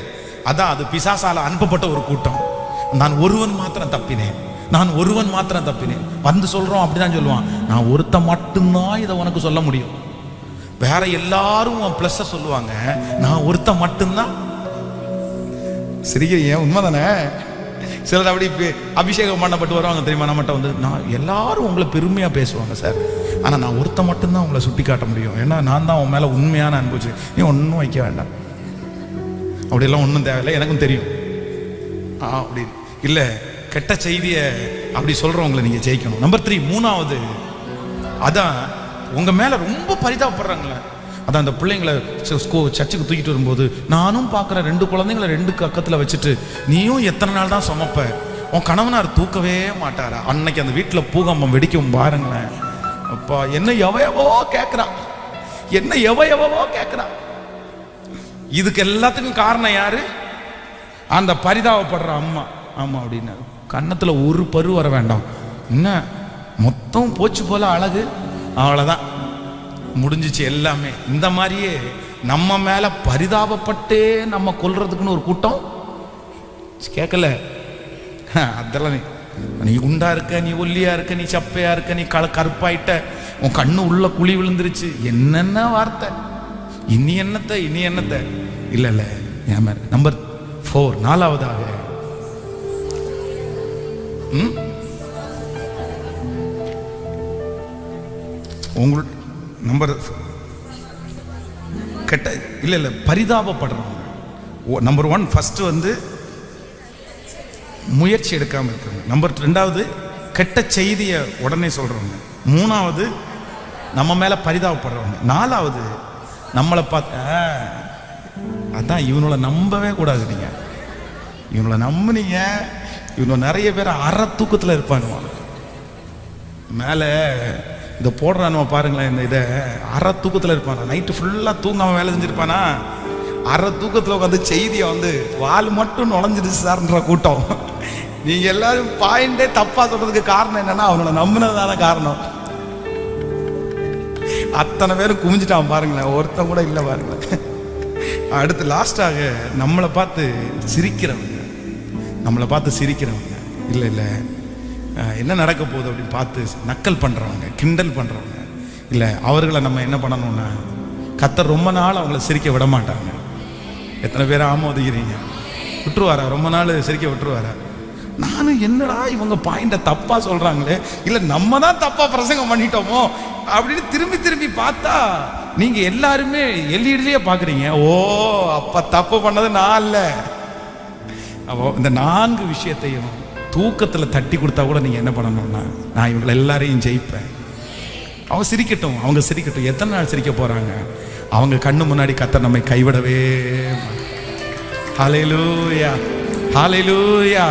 அதான் அது பிசாசால அனுப்பப்பட்ட ஒரு கூட்டம். நான் ஒருவன் மாத்திரம் தப்பினேன், நான் ஒருவன் மாத்திரம் தப்பினேன் வந்து சொல்றோம். அப்படிதான் சொல்லுவான். நான் ஒருத்த மட்டும்தான் இதை உனக்கு சொல்ல முடியும், வேற எல்லாரும் உன் பிளஸ் சொல்லுவாங்க, நான் ஒருத்த மட்டும்தான். சரிங்க, ஏன் உண்மைதானே? சிலர் அப்படி அபிஷேகம் பண்ணப்பட்டு வருவாங்க தெரியுமா நம்மகிட்ட வந்து. நான் எல்லாரும் உங்களை பெருமையா பேசுவாங்க சார், ஆனா நான் ஒருத்த மட்டும்தான் உங்களை சுட்டி காட்ட முடியும். ஏன்னா நான் தான் உன் மேல உண்மையான அனுபவிச்சு. நீ ஒன்றும் வைக்க வேண்டாம், அப்படியெல்லாம் ஒன்றும் தேவையில்லை, எனக்கும் தெரியும். அப்படி இல்லை, கெட்ட செய்தியை அப்படி சொல்றவங்களை நீங்க ஜெயிக்கணும். நம்பர் 3, மூணாவது, அதான் உங்க மேல ரொம்ப பரிதாபப்படுறாங்களே. அதான் அந்த பிள்ளைங்களை சர்ச்சுக்கு தூக்கிட்டு வரும்போது நானும் பார்க்குற 2 குழந்தைங்களை 2 பக்கத்தில் வச்சுட்டு, நீயும் எத்தனை நாள் தான் சுமப்ப? உன் கணவனார் தூக்கவே மாட்டாரா? அன்னைக்கு அந்த வீட்டில் பூகம்பம் வெடிக்கும் பாருங்களேன். அப்பா, என்ன எவையவோ கேட்குறான், என்ன எவையவோ கேட்குறான். இதுக்கு எல்லாத்துக்கும் காரணம் யாரு? அந்த பரிதாபப்படுற அம்மா. ஆமா அப்படின்னு கன்னத்துல ஒரு பரு வர வேண்டாம், என்ன மொத்தம் போச்சு போல அழகு, அவ்வளவுதான் முடிஞ்சிச்சு எல்லாமே. இந்த மாதிரியே நம்ம மேல பரிதாபப்பட்டே நம்ம கொல்றதுக்குன்னு ஒரு கூட்டம் கேட்கல. அதெல்லாம் நீ குண்டா இருக்க, நீ ஒல்லியா இருக்க, நீ சப்பையா இருக்க, நீ கருப்பாயிட்ட, உன் கண்ணு உள்ள குழி விழுந்துருச்சு, என்னென்ன வார்த்தை, இனி என்னத்தை இனி என்னத்தை. இல்ல இல்ல, நம்பர் 4, நாலாவதாக உங்களோட நம்பர் கெட்ட இல்ல இல்ல பரிதாபப்படுறவங்க. நம்பர் 1 ஃபர்ஸ்ட் வந்து முயற்சி எடுக்காம இருக்காங்க. நம்பர் 2வது கெட்ட செய்தியை உடனே சொல்றவங்க. 3வது நம்ம மேல பரிதாபப்படுறவங்க. 4வது நம்மளை பார்த்து அதான் இவனோட நம்பவே கூடாது. நீங்க இவனோட நம்புனீங்க, இவனோட நிறைய பேர் அரை தூக்கத்தில் இருப்பானுவா. மேல இதை போடுறானுவா பாருங்களேன், இந்த இதை அரை தூக்கத்தில் இருப்பானா, நைட்டு ஃபுல்லாக தூங்காம வேலை செஞ்சிருப்பானா, அரை தூக்கத்தில் உட்காந்து செய்தியை வந்து வால் மட்டும் நுழைஞ்சிருச்சு சார்ன்ற கூட்டம். நீங்க எல்லாரும் பாயிண்டே தப்பா சொல்றதுக்கு காரணம் என்னன்னா, அவனோட நம்பினதான காரணம். அத்தனை பேரும் குமிஞ்சிட்டான் பாருங்களேன், ஒருத்தன் கூட இல்லை பாருங்களேன். அடுத்து லாஸ்டாக நம்மளை பார்த்து சிரிக்கிறவங்க, நம்மளை பார்த்து சிரிக்கிறவங்க. இல்லை என்ன நடக்க போகுது அப்படின்னு பார்த்து நக்கல் பண்ணுறவங்க, கிண்டல் பண்ணுறவங்க, இல்லை அவர்களை நம்ம என்ன பண்ணணும்னா, கர்த்தர் ரொம்ப நாள் அவங்கள சிரிக்க விட மாட்டாங்க. எத்தனை பேர் ஆமோதிக்கிறீங்க? விட்டுருவாரா? ரொம்ப நாள் சிரிக்க விட்டுருவாரா? நானும் என்னடா இவங்க பாயிண்ட்டை தப்பாக சொல்கிறாங்களே, இல்லை நம்ம தான் தப்பாக பிரசங்கம் பண்ணிட்டோமோ அப்படின்னு திரும்பி பார்த்தா நீங்கள் எல்லாருமே எல்இடிலேயே பார்க்குறீங்க. ஓ, அப்போ தப்பு பண்ணது நான் இல்லை. அப்போ இந்த 4 விஷயத்தையும் தூக்கத்தில் தட்டி கொடுத்தா கூட நீங்கள் என்ன பண்ணணும்னா, நான் இவங்களை எல்லாரையும் ஜெயிப்பேன். அவங்க சிரிக்கட்டும், அவங்க சிரிக்கட்டும். எத்தனை நாள் சிரிக்க போகிறாங்க? அவங்க கண்ணு முன்னாடி கர்த்தர் நம்மை கைவிடவே. ஹல்லேலூயா, ஹல்லேலூயா.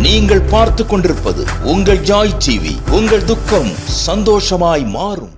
நீங்கள் பார்த்துக் கொண்டிருப்பது உங்கள் ஜாய் டிவி. உங்கள் துக்கம் சந்தோஷமாய் மாறும்.